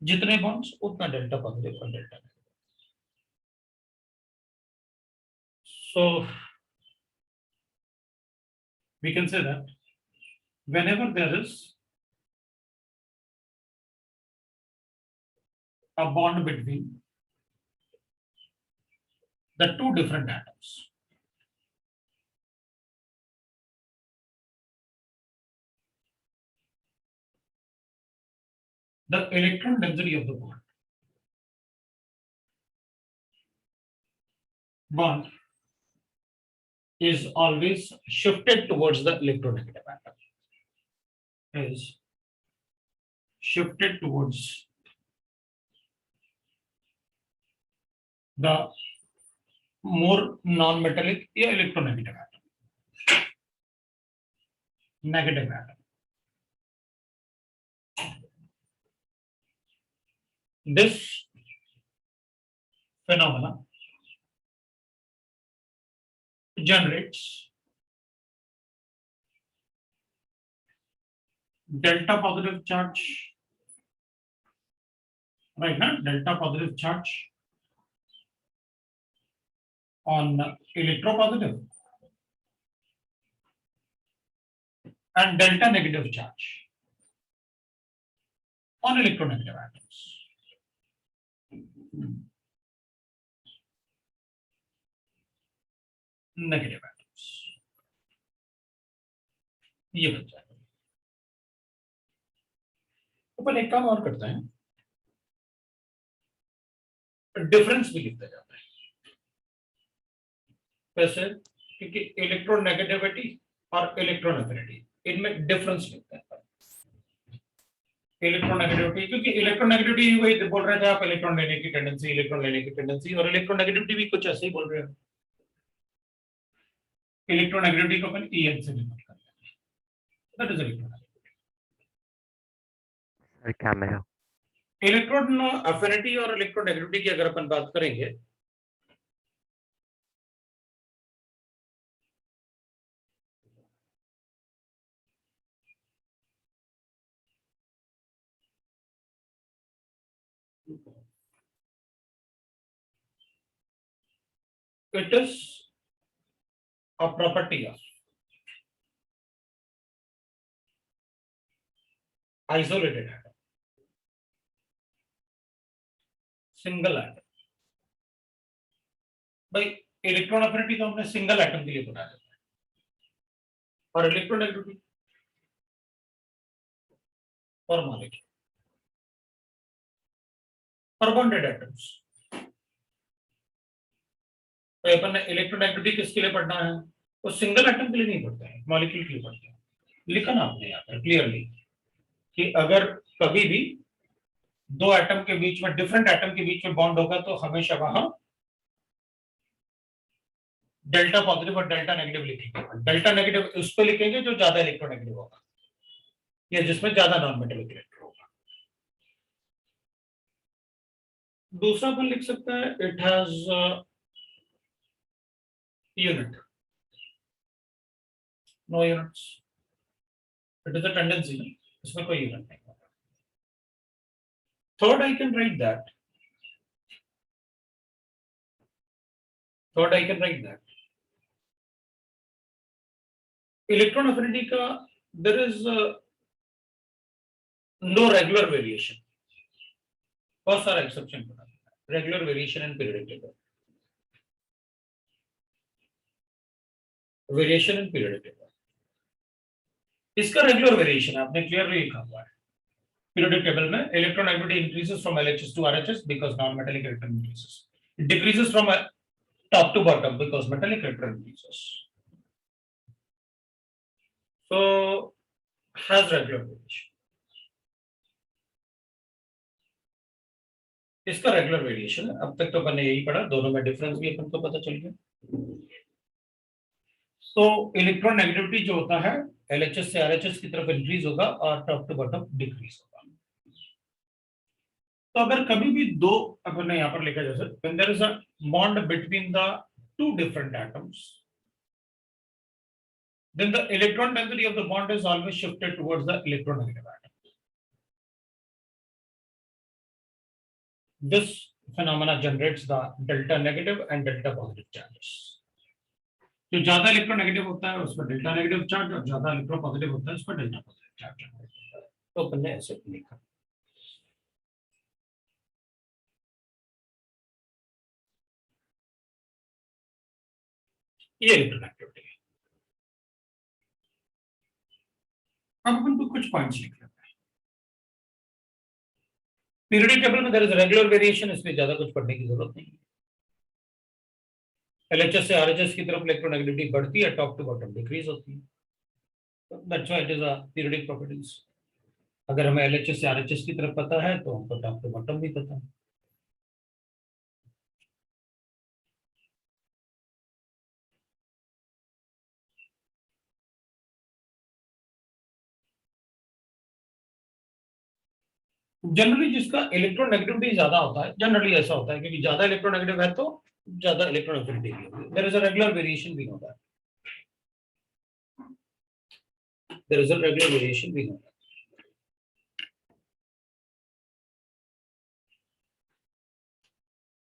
Speaker 1: जितने बॉन्ड्स उतना डेल्टा पॉजिटिव और delta negative. So we can say that whenever there is a bond between the two different atoms, the electron density of the bond is always shifted towards the electronegative atom, is shifted towards the more non-metallic या electronegative atom, negative atom. This phenomena generates delta positive charge, right now delta positive charge on electropositive and delta negative charge on electronegative atoms. Negative atoms, ये बन जाएगा। अपन एक काम और करते हैं, difference भी लिखते जाता है वैसे, क्योंकि इलेक्ट्रोनेगेटिविटी और इलेक्ट्रोनेगेटिविटी इनमें डिफरेंस लिखते हैं। इलेक्ट्रोनेगेटिविटी, क्योंकि इलेक्ट्रोनेगेटिविटी वही बोल रहे थे आप, इलेक्ट्रॉन लेने की टेंडेंसी, इलेक्ट्रॉन लेने की टेंडेंसी, और इलेक्ट्रोनेगेटिविटी भी कुछ ऐसे ही बोल रहे हो। इलेक्ट्रोनेगेटिविटी को अपन EN से डिनोट करते हैं, दैट इज इलेक्ट्रोनेगेटिविटी।
Speaker 3: सर क्या मेरा
Speaker 1: इलेक्ट्रॉन अफिनिटी और इलेक्ट्रोनेगेटिविटी की अगर अपन बात करेंगे, it is a property of isolated atom, single atom। भाई इलेक्ट्रॉन अफिनिटी तो हमने सिंगल एटम के लिए बना देता है, और इलेक्ट्रोनेगेटिविटी और मॉलिक्यूल और बॉन्डेड एटम्स। अपन ने इलेक्ट्रोनेगेटिविटी किसके लिए पढ़ना है, वो सिंगल एटम के लिए नहीं पढ़ते हैं, मॉलिक्यूल के लिए पढ़ते हैं। लिखा ना आपने यहाँ पर क्लियरली कि अगर कभी भी दो एटम के बीच में, डिफरेंट एटम के बीच में बॉन्ड होगा तो हमेशा वहां डेल्टा पॉजिटिव और डेल्टा नेगेटिव लिखेंगे। डेल्टा नेगेटिव उस पर लिखेंगे जो ज्यादा इलेक्ट्रोनेगेटिव होगा या जिसमें ज्यादा नॉन मेटालिक इलेक्ट्रॉन होगा। दूसरा अपन लिख सकता है it has unit, no units, it is a tendency, इसमें कोई यूनिट नहीं होगा। Third I can write that, electron affinity का there is no regular variation, बहुत सारा एक्सेप्शन बना, regular variation in periodic table, variation in periodic table, इसका regular variation आपने क्लियरली लिखा हुआ है। पीरियोडिक टेबल में electron activity increases from LHS to RHS because non metallic electron increases, it decreases from top to bottom because metallic electron increases. So has regular variation. इसका regular variation है। अब तक तो अपन ने यही पढ़ा, दोनों में डिफरेंस भी अपन को पता चल गया। तो इलेक्ट्रॉन नेगेटिविटी जो होता है LHS से RHS की तरफ इंक्रीज होगा और टॉप टू बॉटम डिक्रीज होगा। तो अगर कभी भी दो, अपन ने यहाँ पर लिखा जैसे when there is a bond between the two different atoms, then the electron density of the bond is always shifted towards the electronegative atom. This phenomena generates the delta negative and delta positive charges. जो ज्यादा electronegative होता है उसमें delta negative charge और ज्यादा electro positive होता है उसमें डेल्टा पॉजिटिव चार्ज। तो अपन ने ऐसे लिखा। ये इलेक्ट्रोनेगेटिविटी है। अब अपन को कुछ पॉइंट्स लिख लेते हैं। पीरियोडिक टेबल में देयर इज रेगुलर वेरिएशन, इसमें ज्यादा कुछ पढ़ने की जरूरत नहीं है। LHS से RHS की तरफ इलेक्ट्रोनेगेटिविटी बढ़ती है, टॉप टू बॉटम डिक्रीज होती है। That's why it is a periodic properties. अगर हमें LHS से RHS की तरफ पता है तो हमको टॉप टू बॉटम भी पता है। जनरली जिसका इलेक्ट्रोनेगेटिविटी ज्यादा होता है, जनरली ऐसा होता है क्योंकि ज्यादा इलेक्ट्रोनेगेटिव है तो ज्यादा इलेक्ट्रोनेगेटिविटी भी होगी। There is a regular variation भी होता है, there is a regular variation भी होता है।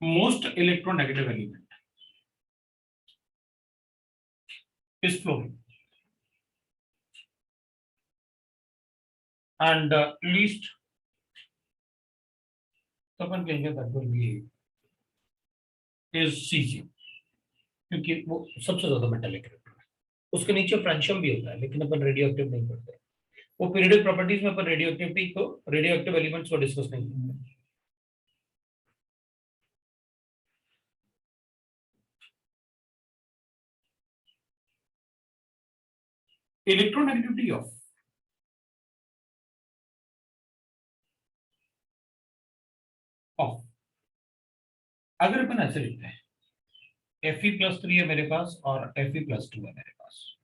Speaker 1: Most electronegative element is fluorine and least तो अपन कहेंगे that will be is Cesium क्योंकि वो सबसे ज्यादा मेटालिक इलेक्ट्रॉन है। उसके नीचे फ्रेंशियम भी होता है लेकिन अपन रेडियो एक्टिव नहीं पढ़ते। वो पीरियोडिक प्रॉपर्टीज में अपन रेडियो एक्टिव एलिमेंट्स को डिस्कस नहीं करते। इलेक्ट्रोनेगेटिविटी ऑफ अगर अपन ऐसे लिखते हैं Fe+3 है मेरे पास और Fe+2 है मेरे पास,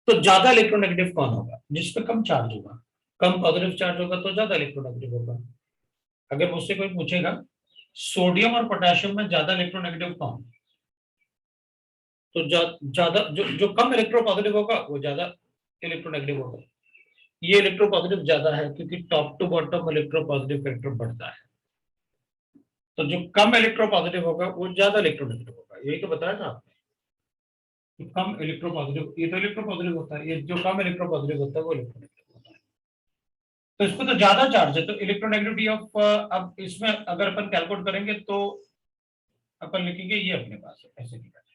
Speaker 1: तो ज्यादा इलेक्ट्रोनेगेटिव कौन होगा? जिसपे कम चार्ज होगा, कम पॉजिटिव चार्ज होगा तो ज्यादा इलेक्ट्रोनेगेटिव होगा। अगर मुझसे कोई पूछेगा सोडियम और पोटेशियम में ज्यादा इलेक्ट्रोनेगेटिव कौन, तो ज्यादा जो कम इलेक्ट्रोपॉजिटिव होगा वो ज्यादा इलेक्ट्रोनेगेटिव होगा। ये इलेक्ट्रोपॉजिटिव ज्यादा है क्योंकि top to bottom electropositive factor बढ़ता है, तो जो कम इलेक्ट्रोपॉजिटिव होगा वो ज्यादा इलेक्ट्रोनेगेटिव होगा। यही तो बताया था आपने कि कम इलेक्ट्रोपॉजिटिव, ये तो इलेक्ट्रोपॉजिटिव होता है, ये जो कम इलेक्ट्रोपॉजिटिव होता है वो इलेक्ट्रोनेगेटिव होता है। तो इसको तो ज्यादा चार्ज है तो इलेक्ट्रोनेगेटिविटी ऑफ, अब इसमें अगर अपन कैलकुलेट करेंगे तो अपन लिखेंगे ये अपने पास है, ऐसे लिखा है।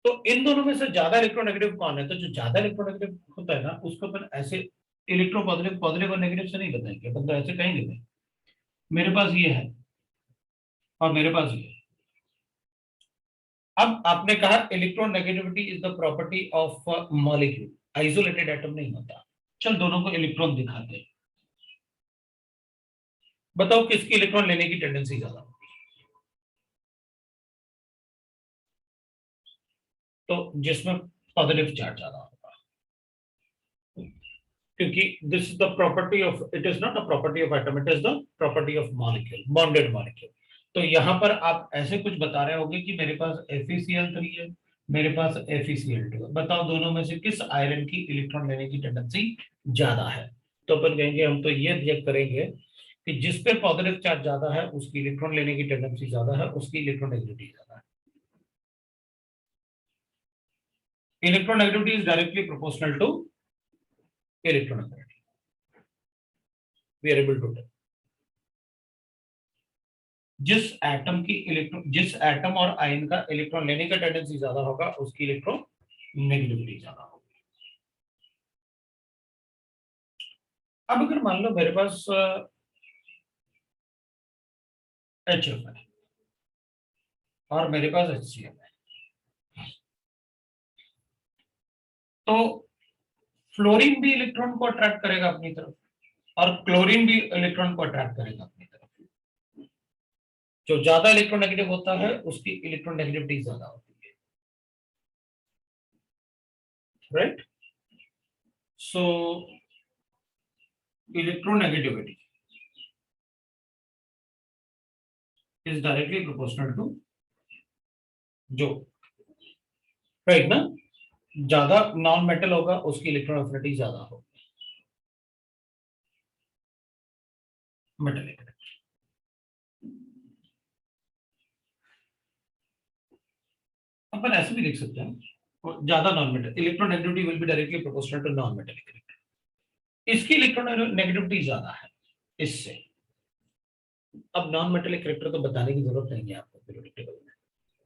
Speaker 1: तो इन दोनों में से ज्यादा इलेक्ट्रोनेगेटिव कौन है? तो जो ज्यादा इलेक्ट्रोनेगेटिव होता है ना उसको अपन ऐसे इलेक्ट्रोपॉजिटिव, पॉजिटिव और नेगेटिव से नहीं बताएंगे, अपन तो ऐसे कहेंगे नहीं मेरे पास ये है और मेरे पास ये है। अब आपने कहा electronegativity is the property of molecule, isolated atom नहीं होता। चल दोनों को इलेक्ट्रॉन दिखाते हैं, बताओ किसकी इलेक्ट्रॉन लेने की टेंडेंसी ज्यादा होगी? तो जिसमें पॉजिटिव चार्ज ज्यादा होगा, क्योंकि this is the property of, it is not a property of atom, it is the property of molecule, bonded molecule. तो यहां पर आप ऐसे कुछ बता रहे होगे कि मेरे पास FeCl3 है, मेरे पास FeCl2 है, बताओ दोनों में से किस आयरन की इलेक्ट्रॉन लेने की टेंडेंसी ज्यादा है? तो अपन कहेंगे, हम तो ये चेक करेंगे कि जिस पे पॉजिटिव चार्ज ज्यादा है उसकी इलेक्ट्रॉन लेने की टेंडेंसी ज्यादा है, उसकी इलेक्ट्रोनेगेटिविटी ज्यादा है। Electronegativity is directly proportional to electronegativity, we are able to tell. जिस एटम और आयन का इलेक्ट्रॉन लेने का टेंडेंसी ज्यादा होगा उसकी इलेक्ट्रॉन नेगेटिविटी ज्यादा होगी। अब अगर मान लो मेरे पास HF है और मेरे पास HCl है, तो फ्लोरीन भी इलेक्ट्रॉन को अट्रैक्ट करेगा अपनी तरफ और क्लोरीन भी इलेक्ट्रॉन को अट्रैक्ट करेगा अपनी तरफ। जो ज्यादा इलेक्ट्रोनेगेटिव होता है उसकी इलेक्ट्रोनेगेटिविटी ज्यादा होती है, right? So electronegativity is directly proportional to, जो राइट ना, ज्यादा नॉन मेटल होगा उसकी इलेक्ट्रॉन एफिनिटी ज्यादा होगी मेटेलिक। अपन ऐसे भी लिख सकते हैं, और ज्यादा non metal electronegativity will be directly proportional to non metallic electron, इसकी इलेक्ट्रोनेगेटिविटी ज्यादा है इससे। अब नॉन मेटेलिक कैरेक्टर तो बताने की जरूरत नहीं है आपको पीरियोडिक टेबल में,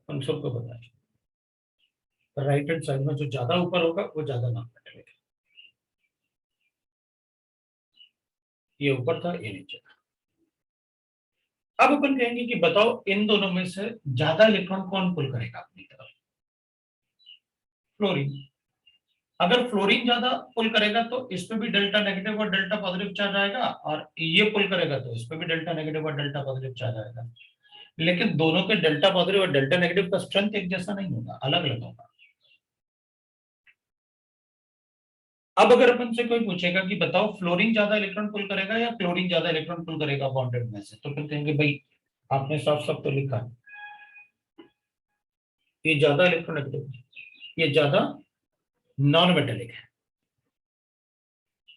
Speaker 1: हम सबको पता है। राइट हैंड साइड में जो ज्यादा ऊपर होगा वो ज्यादा नॉन मेटेलिक है, ये ऊपर था ये नीचे था। अब अपन कहेंगे कि बताओ इन दोनों में से ज्यादा इलेक्ट्रॉन कौन पुल करेगा अपनी तरफ? फ्लोरीन। अगर फ्लोरीन ज्यादा पुल करेगा तो इस पे भी डेल्टा नेगेटिव और डेल्टा पॉजिटिव चार्ज आएगा, और ये पुल करेगा तो इस पे भी डेल्टा नेगेटिव और डेल्टा पॉजिटिव चार्ज आएगा। लेकिन दोनों के डेल्टा पॉजिटिव और डेल्टा नेगेटिव का स्ट्रेंथ एक जैसा नहीं होगा, अलग अलग होगा। अब अगर अपन से कोई पूछेगा कि बताओ फ्लोरीन ज्यादा इलेक्ट्रॉन पुल करेगा या क्लोरीन ज्यादा इलेक्ट्रॉन पुल करेगा बॉन्डेड में से, तो फिर कहेंगे भाई आपने साफ साफ तो लिखा है ये ज्यादा इलेक्ट्रोनेगेटिव है, ये ज्यादा नॉन मेटेलिक है,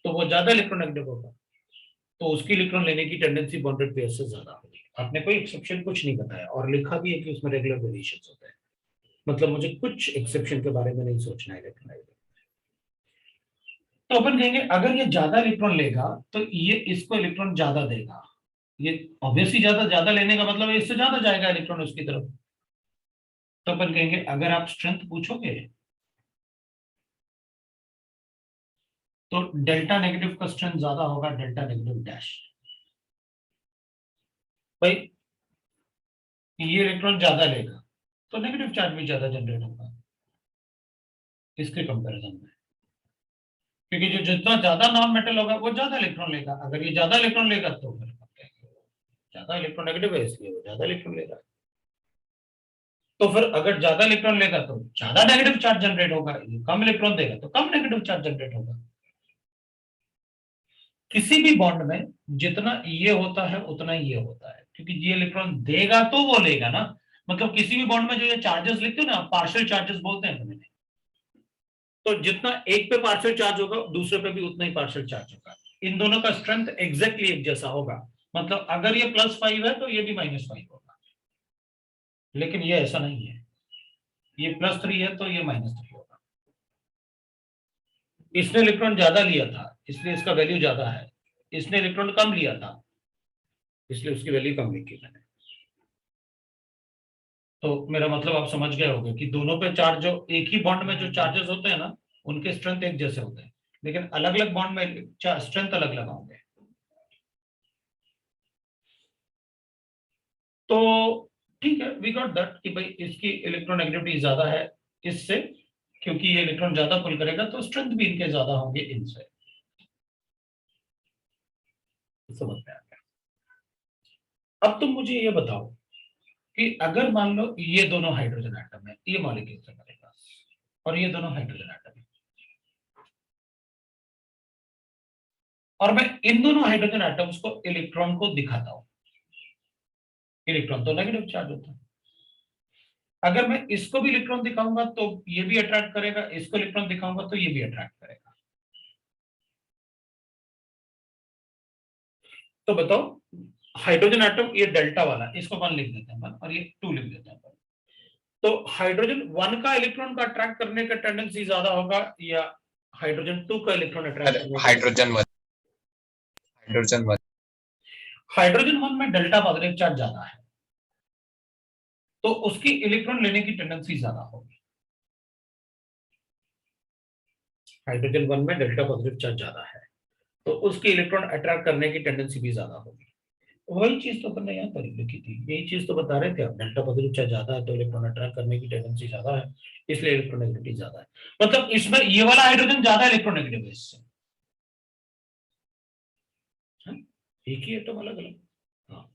Speaker 1: तो वो ज्यादा इलेक्ट्रोनेगेटिव होगा, तो उसकी इलेक्ट्रॉन लेने की टेंडेंसी बॉन्डेड पेयर से ज्यादा होगी। आपने कोई एक्सेप्शन कुछ नहीं बताया और लिखा भी है कि उसमें रेगुलर वेरिएशंस होते हैं, मतलब मुझे कुछ एक्सेप्शन के बारे में नहीं सोचना है इलेक्ट्रोनेगेटिव। तो अपन कहेंगे अगर ये ज्यादा इलेक्ट्रॉन लेगा तो ये इसको इलेक्ट्रॉन ज्यादा देगा, ये ऑब्वियसली ज्यादा ज्यादा लेने का मतलब है इससे ज्यादा जाएगा इलेक्ट्रॉन उसकी तरफ। तो अपन कहेंगे अगर आप स्ट्रेंथ पूछोगे तो डेल्टा नेगेटिव का स्ट्रेंथ ज्यादा होगा डेल्टा नेगेटिव डैश। भाई ये इलेक्ट्रॉन ज्यादा लेगा तो नेगेटिव चार्ज भी ज्यादा जनरेट होगा इसके कंपैरिजन में, क्योंकि जो जितना ज्यादा नॉन मेटल होगा वो ज्यादा इलेक्ट्रॉन लेगा। अगर ये ज्यादा इलेक्ट्रॉन लेगा तो फिर ज्यादा इलेक्ट्रोनेगेटिव है इसलिए वो ज्यादा इलेक्ट्रॉन लेगा। तो फिर अगर ज्यादा इलेक्ट्रॉन लेगा तो ज्यादा नेगेटिव चार्ज जनरेट होगा, ये कम इलेक्ट्रॉन देगा तो कम नेगेटिव चार्ज जनरेट होगा। किसी भी बॉन्ड में जितना ये होता है उतना ये होता है, क्योंकि ये इलेक्ट्रॉन देगा तो वो लेगा ना। मतलब किसी भी बॉन्ड में जो ये चार्जेस लिखते हो ना, पार्शियल चार्जेस बोलते हैं तुम्हें, तो जितना एक पे पार्शियल चार्ज होगा दूसरे पे भी उतना ही पार्शियल चार्ज होगा। इन दोनों का स्ट्रेंथ एग्जैक्टली एक जैसा होगा, मतलब अगर ये +5 है तो ये भी -5 होगा, लेकिन ये ऐसा नहीं है, ये +3 है तो ये -3 होगा। इसने इलेक्ट्रॉन ज्यादा लिया था इसलिए इसका वैल्यू ज्यादा है, इसने इलेक्ट्रॉन कम लिया था इसलिए उसकी वैल्यू कम लिखी मैंने। तो मेरा मतलब आप समझ गए होंगे कि दोनों पे चार्ज, जो एक ही बॉन्ड में जो चार्जेस होते हैं ना उनके स्ट्रेंथ एक जैसे होते हैं, लेकिन अलग अलग बॉन्ड में स्ट्रेंथ अलग अलग होंगे। तो ठीक है, वी गॉट दैट कि भाई इसकी इलेक्ट्रोनेगेटिविटी ज्यादा है इससे, क्योंकि ये इलेक्ट्रॉन ज्यादा पुल करेगा तो स्ट्रेंथ भी इनके ज्यादा होंगे इनसे। समझ में आ गया? अब तुम मुझे ये बताओ कि अगर मान लो ये दोनों हाइड्रोजन एटम है, ये मॉलिक्यूल है मेरे पास, और ये दोनों हाइड्रोजन एटम है, और मैं इन दोनों हाइड्रोजन एटम्स को इलेक्ट्रॉन को दिखाता हूं। इलेक्ट्रॉन तो नेगेटिव चार्ज होता है। अगर मैं इसको भी इलेक्ट्रॉन दिखाऊंगा तो ये भी अट्रैक्ट करेगा, इसको इलेक्ट्रॉन दिखाऊंगा तो ये भी अट्रैक्ट करेगा। तो बताओ, हाइड्रोजन एटम ये डेल्टा वाला, इसको 1 लिख देते हैं अपन, और ये 2 लिख देते हैं अपन। तो हाइड्रोजन 1 का इलेक्ट्रॉन का अट्रैक्ट करने का टेंडेंसी ज्यादा होगा या हाइड्रोजन 2 का इलेक्ट्रॉन अट्रैक्ट करने का?
Speaker 4: हाइड्रोजन 1। हाइड्रोजन 1।
Speaker 1: हाइड्रोजन 1 में डेल्टा पॉजिटिव चार्ज ज्यादा है, तो उसकी इलेक्ट्रॉन लेने की टेंडेंसी ज्यादा होगी। हाइड्रोजन 1 में डेल्टा पॉजिटिव चार्ज ज्यादा है, तो उसकी इलेक्ट्रॉन अट्रैक्ट करने की टेंडेंसी भी ज्यादा होगी। वही चीज तो अपन ने यहाँ पर लिखी थी, यही चीज तो बता रहे थे आप, डेल्टा पॉजिटिव चार्ज ज्यादा है तो इलेक्ट्रॉन अट्रैक्ट करने की टेंडेंसी ज्यादा है, इसलिए इलेक्ट्रोनेगेटिविटी ज्यादा है। मतलब इसमें ये वाला हाइड्रोजन ज्यादा इलेक्ट्रोनेगेटिव है इससे। हाँ? एक ही एटम अलग अलग। हाँ,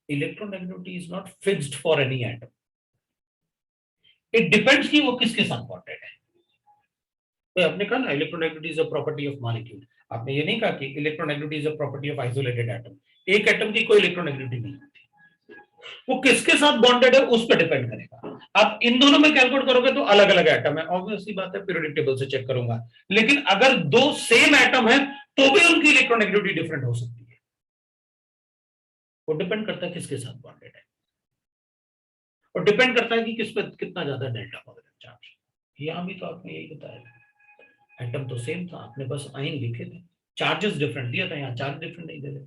Speaker 1: electronegativity is not fixed for any atom, it depends कि वो किसके साथ बॉन्डेड है। तो आपने कहा ना electronegativity is a property of molecule, आपने ये नहीं कहा कि electronegativity is a property of isolated atom. एक एटम की कोई इलेक्ट्रोनेगेटिविटी नहीं होती, वो किसके साथ बॉन्डेड है उस पर डिपेंड करेगा। आप इन दोनों में कैलकुलेट करोगे तो अलग अलग एटम है, ऑब्वियसली बात है, पीरियोडिक टेबल से चेक करूंगा। लेकिन अगर दो सेम एटम है तो भी उनकी इलेक्ट्रोनेगेटिविटी डिफरेंट हो सकती है, वो डिपेंड करता है किसके साथ बॉन्डेड है, और डिपेंड करता है कि किस पर कितना ज्यादा डेल्टा पॉजिटिव चार्ज। यहां भी तो आपने यही बताया, एटम तो सेम था, आपने बस आइन लिखे थे, चार्जेस डिफरेंट दिया था, यहाँ चार्ज डिफरेंट नहीं दे रहे।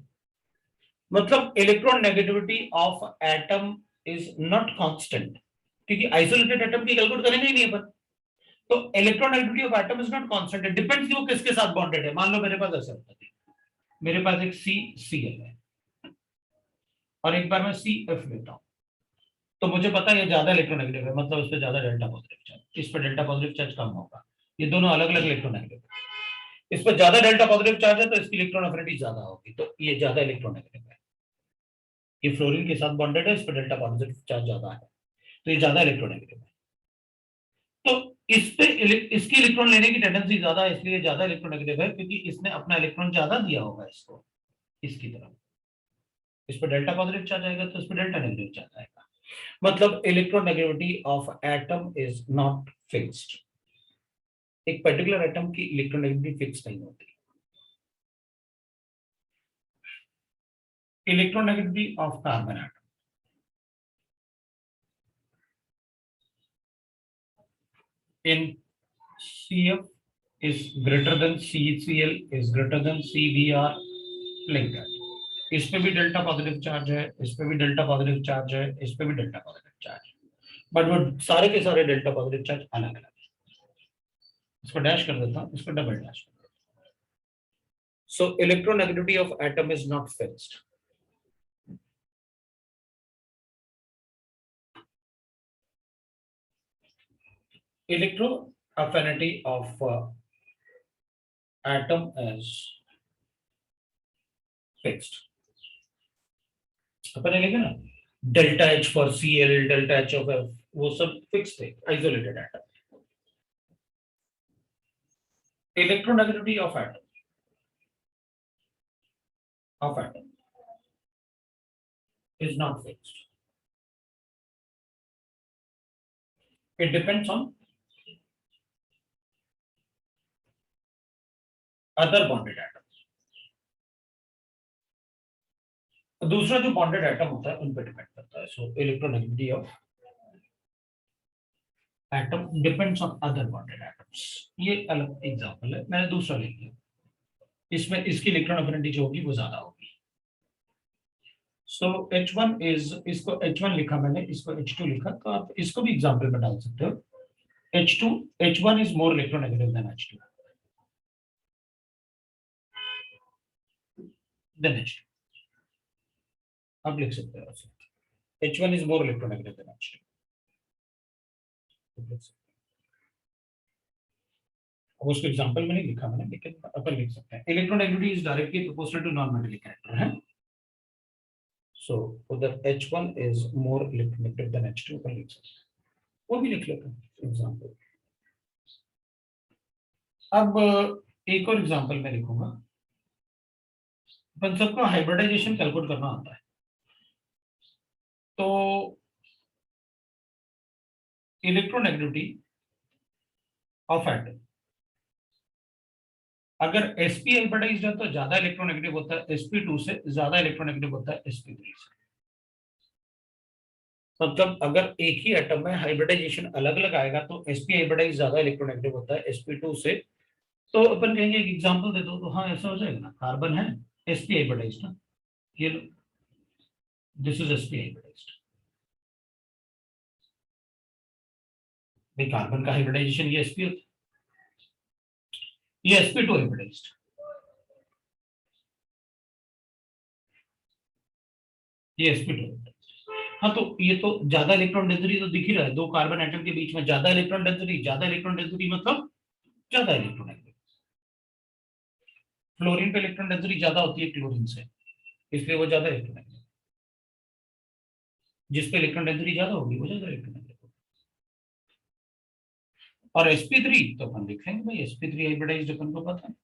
Speaker 1: मतलब electron negativity of atom is not constant, क्योंकि आइसोलेटेड एटम की कैलकुलेट करेंगे ही नहीं अपन। तो electron negativity of atom is not constant, it depends कि वो किसके साथ बॉन्डेड है। मान लो मेरे पास ऐसा होता है, मेरे पास एक CCl है और एक बार मैं CF लेता हूं, तो मुझे पता है ये ज्यादा इलेक्ट्रोनेगेटिव है, मतलब इस पर ज्यादा डेल्टा पॉजिटिव चार्ज, इस पर डेल्टा पॉजिटिव चार्ज कम होगा। ये दोनों अलग अलग इलेक्ट्रोनेगेटिव है, इस पर ज्यादा डेल्टा पॉजिटिव चार्ज है तो इसकी इलेक्ट्रॉन एफिनिटी ज्यादा होगी, तो ये ज्यादा इलेक्ट्रोनेगेटिव है। ये फ्लोरीन के साथ बॉन्डेड है, इस पर डेल्टा पॉजिटिव चार्ज ज्यादा है, तो ये ज्यादा इलेक्ट्रोनेगेटिव है। तो इस पे इसकी इलेक्ट्रॉन लेने की टेंडेंसी ज्यादा है, इसलिए ज्यादा इलेक्ट्रोनेगेटिव है, क्योंकि इसने अपना इलेक्ट्रॉन ज्यादा दिया होगा इसको, इसकी तरफ। इस पर डेल्टा पॉजिटिव चार्ज आएगा तो इस पर डेल्टा नेगेटिव चार्ज आएगा। मतलब electronegativity of atom is not fixed, एक पर्टिकुलर एटम की इलेक्ट्रोनेगेटिविटी फिक्स नहीं होती। Electronegativity of carbon atom, in CF is greater than CCl is greater than CBr, like that। इस पे भी डेल्टा पॉजिटिव चार्ज है, इस पे भी डेल्टा पॉजिटिव चार्ज है, इस पे भी डेल्टा पॉजिटिव चार्ज है, बट वो सारे के सारे डेल्टा पॉजिटिव चार्ज अलग अलग है। इसको डैश कर देता हूं, इसको डबल डैश कर देता हूं। So electronegativity of atom is not fixed. Electroaffinity of atom is fixed। अपन ने लिखा ना delta H for Cl, delta H of F, वो सब फिक्स थे, isolated atom. Electronegativity of atom is not fixed, it depends on other bonded atoms। दूसरा जो bonded atom होता है उन पे डिपेंड करता है। So electronegativity of atom depends on other bonded atoms. ये अलग एग्जांपल है, मैंने दूसरा ले लिया, इसमें इसकी इलेक्ट्रॉन एफिनिटी जो होगी वो ज्यादा होगी। सो H1 इज, इसको H1 लिखा मैंने, इसको H2 लिखा, तो आप इसको भी एग्जांपल में डाल सकते हो। H1 इज more electronegative than H2 H2, आप लिख सकते हो ऐसे, H1 इज मोर इलेक्ट्रोनेगेटिव देन H2। अब उसको एग्जांपल में नहीं लिखा मैंने, लेकिन अपन लिख सकते हैं electronegativity is directly proportional to non metallic character है। सो उधर H1 इज मोर इलेक्ट्रोनेगेटिव देन H2 अपन लिख सकते हैं, वो भी लिख लेते हैं एग्जांपल। अब एक और एग्जांपल मैं लिखूंगा। अपन सबको हाइब्रिडाइजेशन कैलकुलेट करना आता है, तो इलेक्ट्रोनेगेटिविटी ऑफ एटम, अगर sp हाइब्रिडाइज्ड है तो ज्यादा इलेक्ट्रोनेगेटिव होता है sp2 से, ज्यादा इलेक्ट्रोनेगेटिव होता है sp3 से। मतलब अगर एक ही एटम में हाइब्रिडाइजेशन अलग अलग आएगा तो sp हाइब्रिडाइज ज्यादा इलेक्ट्रोनेगेटिव होता है sp2 से। तो अपन कहेंगे एक एग्जांपल दे दो, तो हाँ ऐसा हो जाएगा ना, कार्बन है sp हाइब्रिडाइज्ड ना, ये लो दिस इज sp हाइब्रिडाइज्ड। भाई कार्बन का हाइब्रिडाइजेशन ये sp होता है, ये sp2 हाइब्रिडाइज्ड, ये sp2 हाइब्रिडाइज्ड। हाँ तो ये तो ज्यादा इलेक्ट्रॉन डेंसिटी तो दिख ही रहा है, दो कार्बन एटम के बीच में ज्यादा इलेक्ट्रॉन डेंसिटी, ज्यादा इलेक्ट्रॉन डेंसिटी मतलब ज्यादा इलेक्ट्रॉन डेंसिटी। फ्लोरीन पे इलेक्ट्रॉन डेंसिटी ज्यादा होती है क्लोरीन से, इसलिए वो ज्यादा इलेक्ट्रॉन डेंसिटी, जिस पे इलेक्ट्रॉन डेंसिटी ज्यादा होगी वो ज्यादा इलेक्ट्रॉन डेंसिटी। और sp3 तो अपन लिख लेंगे भाई, sp3 हाइब्रिडाइज्ड अपन को पता है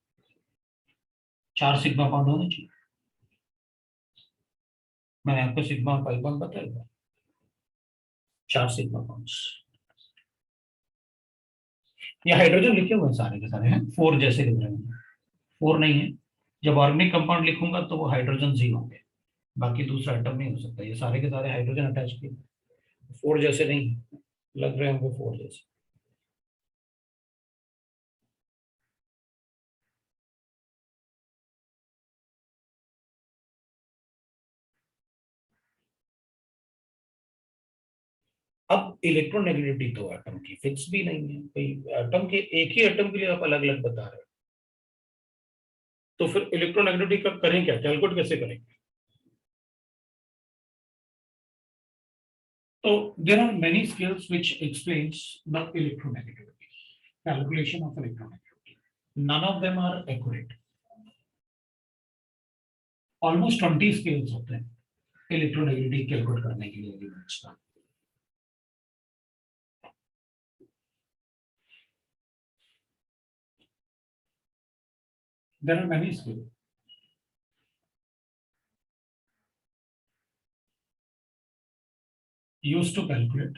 Speaker 1: 4 सिग्मा बॉन्ड होने चाहिए। मैंने आपको सिग्मा और पाई बॉन्ड बताया, 4 सिग्मा बॉन्ड्स। ये हाइड्रोजन लिखे हुए हैं सारे के सारे हैं, 4 जैसे लिख रहे हैं, 4 नहीं है। जब ऑर्गेनिक कंपाउंड लिखूंगा तो वो हाइड्रोजन जी होंगे, बाकी दूसरा एटम नहीं हो सकता। ये सारे के सारे हाइड्रोजन अटैच किए, 4 जैसे नहीं लग रहे होंगे, 4 जैसे। अब इलेक्ट्रोनेगेटिविटी तो एटम की फिक्स भी नहीं है, भाई एटम के एक ही एटम के लिए आप अलग अलग बता रहे हो, तो फिर इलेक्ट्रोनेगेटिविटी का करें क्या, कैलकुलेट कैसे करेंगे? तो there are many skills which explains the electronegativity, calculation of electronegativity. None of them are accurate. Almost 20 skills होते हैं इलेक्ट्रोनेगेटिविटी कैलकुलेट करने के लिए एलिमेंट्स का। There are many skills. Used to calculate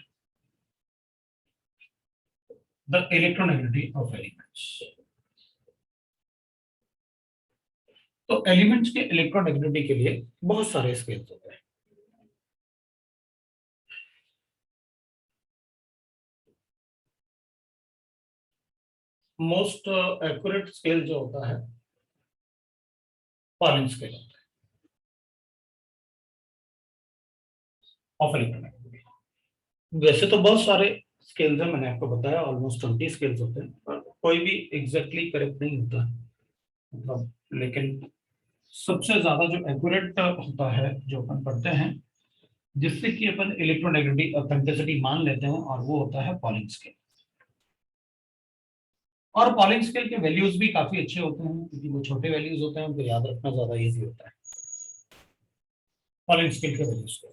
Speaker 1: the electronegativity of elements. तो elements के electronegativity के लिए बहुत सारे स्केल्स होते हैं। मोस्ट एक्यूरेट स्केल जो होता है पॉलिन स्केल होता है ऑफ इलेक्ट्रोनेगेटिविटी। वैसे तो बहुत सारे स्केल्स हैं, मैंने आपको बताया ऑलमोस्ट 20 स्केल्स होते हैं, पर कोई भी एग्जैक्टली करेक्ट नहीं होता मतलब, लेकिन सबसे ज्यादा जो एक्यूरेट होता है जो अपन पढ़ते हैं, जिससे कि अपन इलेक्ट्रोनेगेटिविटी ऑथेंटिसिटी मान लेते हैं, और वो होता है पॉलिन स्केल। और पॉलिन स्केल के वैल्यूज भी काफी अच्छे होते हैं, क्योंकि वो छोटे वैल्यूज होते हैं, उनको याद रखना ज्यादा इजी होता है पॉलिन स्केल के वैल्यूज को।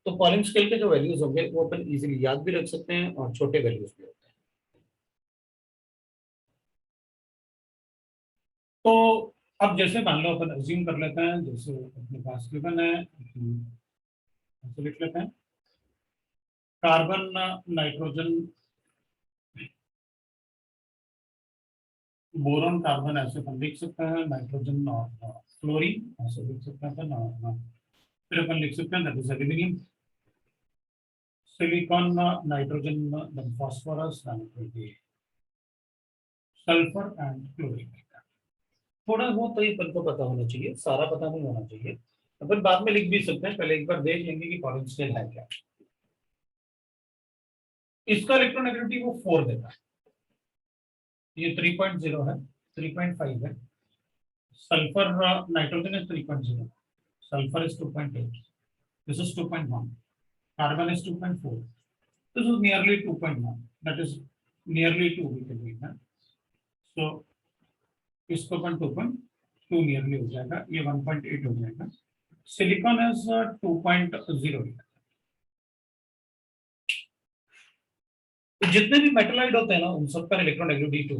Speaker 1: तो पॉलिन स्केल के जो वैल्यूज होंगे वो अपन इजीली याद भी रख सकते हैं, और छोटे वैल्यूज भी होते हैं। तो अब जैसे मान लो अपन अज्यूम कर लेते हैं, जैसे अपने पास गिवन है, ऐसे लिख लेते हैं कार्बन, नाइट्रोजन, बोरॉन, कार्बन ऐसे अपन लिख सकते हैं, नाइट्रोजन और फ्लोरीन ऐसे लिख सकते हैं अपन। फिर अपन लिख सकते हैं that is aluminium, silicon, nitrogen, then phosphorus, sulphur and chlorine. थोड़ा बहुत तो ये अपन को पता होना चाहिए, सारा पता नहीं होना चाहिए। अपन बाद में लिख भी सकते हैं, पहले एक बार देख लेंगे कि पॉलिन स्केल है क्या। इसका इलेक्ट्रोनेगेटिविटी वो 4 देता है, ये 3.0 है, 3.5 है। Sulphur, nitrogen is 3.0, sulphur is 2.8, this is 2.1, carbon is 2.4, this is nearly 2.1, that is nearly 2 we can read that. सो इसको 2.2 नियरली हो जाएगा, ये 1.8 हो जाएगा। Silicon is 2.0। जितने भी मेटलाइट होते हैं ना उन सबका इलेक्ट्रोनेगेटिविटी 2,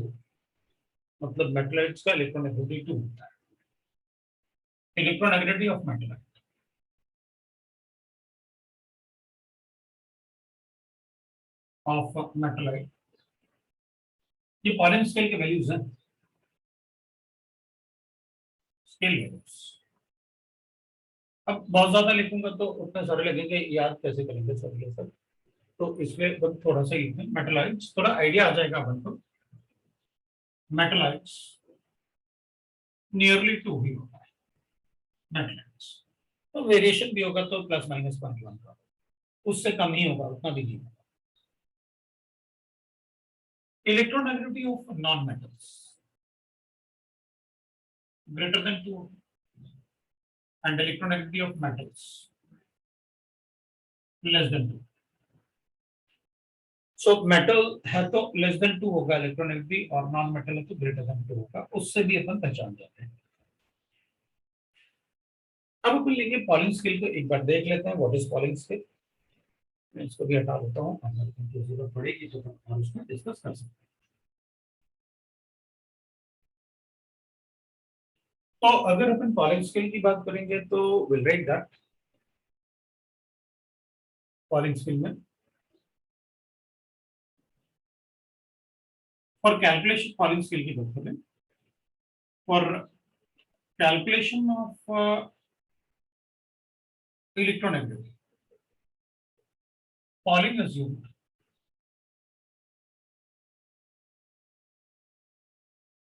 Speaker 1: मतलब मेटलाइट्स का इलेक्ट्रोनेगेटिविटी 2 होता है। इलेक्ट्रोनेगेटिविटी ऑफ मेटलाइट ये पॉलिन स्केल के वैल्यूज हैं, स्केल वैल्यूज। अब बहुत ज्यादा लिखूंगा तो उतने सारे लगेंगे, याद कैसे करेंगे सर ये सब, तो इसलिए बस थोड़ा सा लिखते हैं। मेटलाइट्स थोड़ा आइडिया आ जाएगा अपन को। मेटलाइट्स नियरली 2 ही होता है मेटलाइट्स, तो वेरिएशन भी होगा तो ±0.1 का, उससे कम ही होगा, उतना भी नहीं होगा। Electronegativity of non metals greater than 2 and electronegativity of metals less than 2. So metal है तो less than 2 होगा इलेक्ट्रोनेगेटिविटी, और नॉन मेटल है तो greater than 2 होगा, उससे भी अपन पहचान जाते हैं। अब अपन लेंगे पॉलिन स्केल को, एक बार देख लेते हैं व्हाट इज पॉलिन स्केल। मैं इसको भी हटा देता हूँ, अगर जरूरत पड़ेगी तो हम उसमें डिस्कस कर सकते हैं। तो अगर अपन पॉलिन स्केल की बात करेंगे तो will write that Pauling scale में फॉर कैलकुलेशन, पॉलिन स्केल की बात करें for calculation of electronegativity, Pauling assumed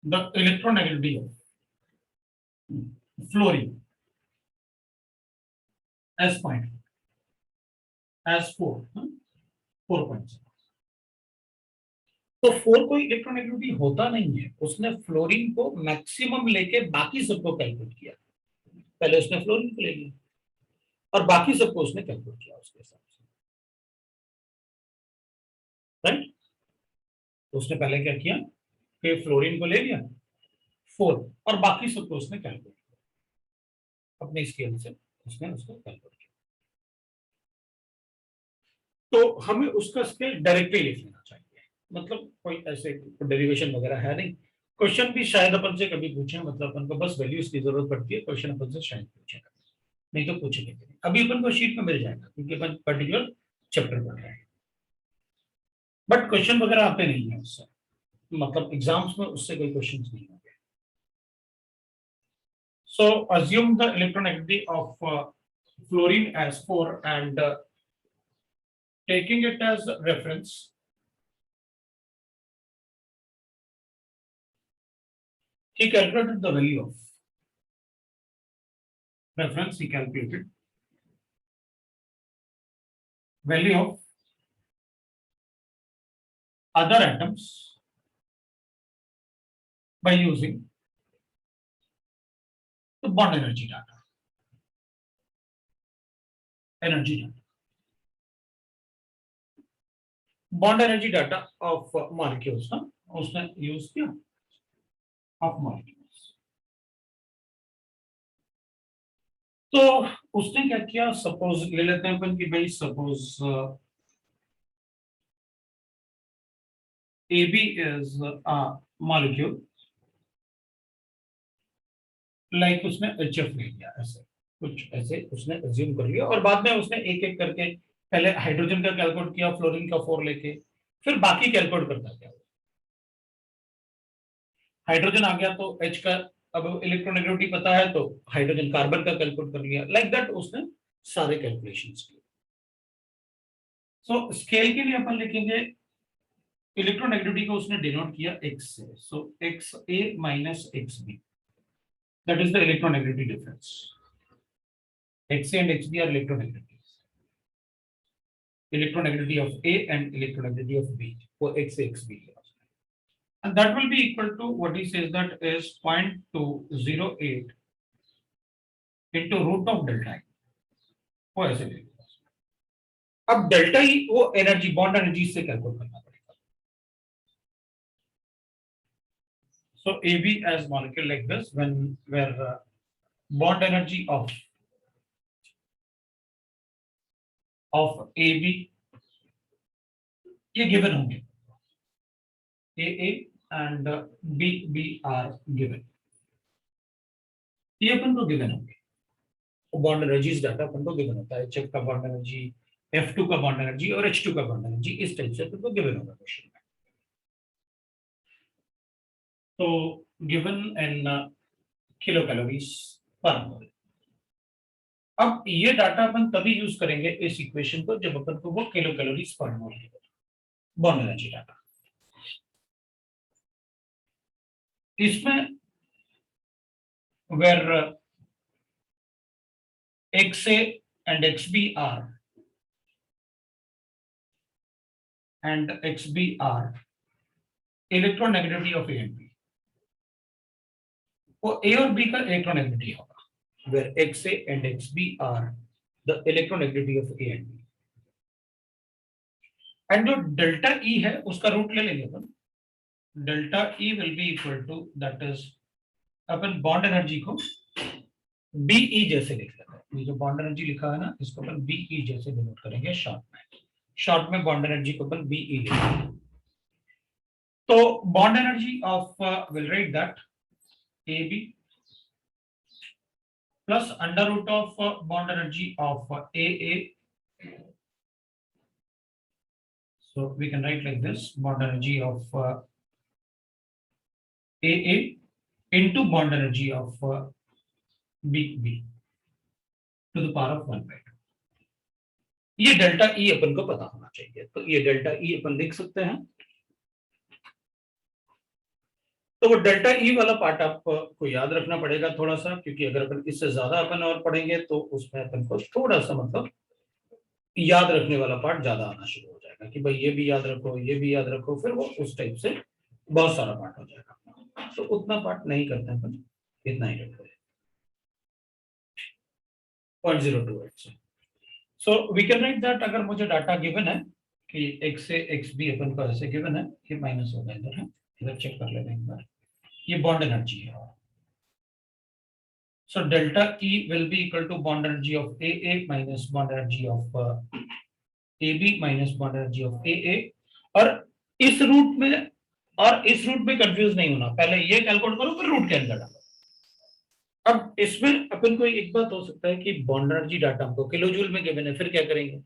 Speaker 1: the electronegativity of fluorine as 4, 4.7। तो 4 कोई इलेक्ट्रोनेगेटिविटी होता नहीं है, उसने फ्लोरीन को मैक्सिमम लेके बाकी सबको कैलकुलेट किया। पहले उसने फ्लोरीन को ले लिया और बाकी सबको उसने कैलकुलेट किया उसके हिसाब से, राइट। उसने पहले क्या किया कि फ्लोरीन को ले लिया 4 और बाकी सबको उसने कैलकुलेट किया अपने स्केल से, उसने उसको कैलकुलेट किया। तो हमें उसका स्केल डायरेक्टली लिख लेना चाहिए, मतलब कोई ऐसे डेरिवेशन वगैरह है नहीं। क्वेश्चन भी शायद अपन से कभी पूछे, मतलब अपन को बस वैल्यूज की जरूरत पड़ती है, क्वेश्चन अपन से शायद पूछेगा, नहीं तो पूछेंगे नहीं। अभी अपन को शीट में मिल जाएगा क्योंकि अपन पर्टिकुलर चैप्टर पढ़ रहे हैं, बट क्वेश्चन वगैरह आते नहीं है उससे, मतलब एग्जाम्स में उससे कोई क्वेश्चन नहीं होंगे। So assume the electronegativity of fluorine as 4 एंड taking it as reference, he calculated the value of reference, he calculated value of other atoms by using the bond energy data, bond energy data of molecules ना, उसने use किया of molecules. तो उसने क्या किया, suppose ले लेते हैं अपन कि भाई suppose AB is a molecule, like उसने HF ले लिया, ऐसे कुछ ऐसे उसने अज्यूम कर लिया, और बाद में उसने एक एक करके पहले हाइड्रोजन का कैलकुलेट किया, फ्लोरीन का 4 लेके, फिर बाकी कैलकुलेट करता गया। हाइड्रोजन आ गया तो H का अब इलेक्ट्रोनेगेटिविटी पता है तो हाइड्रोजन कार्बन का कैलकुलेट कर लिया, लाइक दैट उसने सारे कैलकुलेशंस किए। सो स्केल के लिए अपन लिखेंगे इलेक्ट्रोनेगेटिविटी को उसने डिनोट किया x से, सो XA minus XB, that is the electronegativity difference. XA and XB are electronegativities, electronegativity of A and electronegativity of B for XA XB, and that will be equal to what he says that is 0.208 into root of delta I, वो ऐसे लिखेगा। अब delta ही वो energy, bond energy से calculate करना पड़ेगा। So AB as molecule like this, where bond energy of AB ये given होंगे, AA and BB are given, ये अपन को given होंगे। बॉन्ड एनर्जीज डाटा अपन को गिवन होता है, HF का बॉन्ड एनर्जी, F2 का बॉन्ड एनर्जी और H2 का बॉन्ड एनर्जी, इस टाइप से अपन को गिवन होगा क्वेश्चन में। तो given in kilo calories per mole. अब ये डाटा अपन तभी यूज करेंगे इस इक्वेशन को जब अपन को वो किलो कैलोरीज पर मोल बॉन्ड एनर्जी डाटा। इसमें where XA and XB are electronegativity of A and B, वो A और B का electronegativity होगा, where XA and XB are the electronegativity of A and B, and जो delta E है उसका root ले लेंगे अपन, delta E will be equal to, that is upon bond energy को BE जैसे लिख लेते हैं, ये जो बॉन्ड एनर्जी लिखा है ना इसको अपन BE जैसे डिनोट करेंगे शॉर्ट में बॉन्ड एनर्जी को अपन BE लिखेंगे। तो bond energy of will write that AB plus under root of bond energy of AA, so we can write like this, bond energy of AA into bond energy of BB to the power of 1/2। ये delta E अपन को पता होना चाहिए, तो ये delta E अपन लिख सकते हैं। तो वो डेल्टा E वाला पार्ट आपको याद रखना पड़ेगा थोड़ा सा, क्योंकि अगर अपन इससे ज्यादा अपन और पढ़ेंगे तो उसमें अपन को थोड़ा सा मतलब याद रखने वाला पार्ट ज्यादा आना शुरू हो जाएगा कि भाई ये भी याद रखो, ये भी याद रखो, फिर वो उस टाइप से बहुत सारा पार्ट हो जाएगा। तो उतना पार्ट नहीं करते हैं अपन, इतना ही रखते हैं 0.028 से। So we can write that, अगर मुझे डाटा गिवन है कि x से XB अपन को ऐसे गिवन है, ये माइनस होगा इधर है, इधर चेक कर लेते हैं एक बार, ये बॉन्ड एनर्जी है। So delta E will be equal to bond energy of AA minus bond energy of AB minus bond energy of AA। और इस रूट में कंफ्यूज नहीं होना, पहले ये कैलकुलेट करो फिर रूट के अंदर डालो। अब इसमें अपन को एक बात हो सकता है कि बॉन्ड एनर्जी डाटा हमको किलो जूल में गिवन है, फिर क्या करेंगे?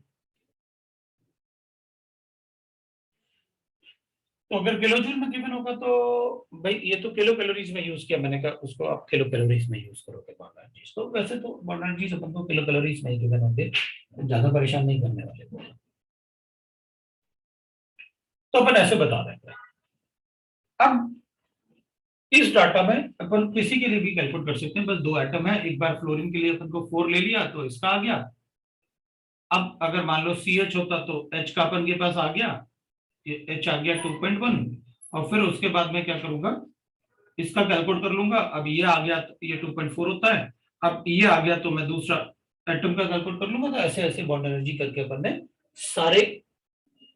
Speaker 1: तो अगर किलो जूल में गिवन होगा तो भाई ये तो किलो कैलोरीज में यूज किया, मैंने कहा उसको आप किलो कैलोरीज में यूज करोगे बॉन्ड एनर्जी। तो वैसे तो बॉन्ड एनर्जी अपन को किलो कैलोरीज में ही गिवन होंगे, ज्यादा परेशान नहीं करने वाले, तो अपन ऐसे बता देंगे। अब इस डाटा में अपन किसी के लिए भी कैलकुलेट कर सकते हैं, बस 2 एटम है, एक बार फ्लोरीन के लिए अपन को 4 ले लिया तो इसका आ गया। अब अगर मान लो CH होता तो H का अपन के पास आ गया, ये H आ गया 2.1, और फिर उसके बाद में क्या करूंगा, इसका कैलकुलेट कर लूंगा। अब ये आ गया तो ये 2.4 होता है, अब ये आ गया तो मैं दूसरा एटम का कैलकुलेट कर लूंगा। तो ऐसे ऐसे बॉन्ड एनर्जी करके अपन ने सारे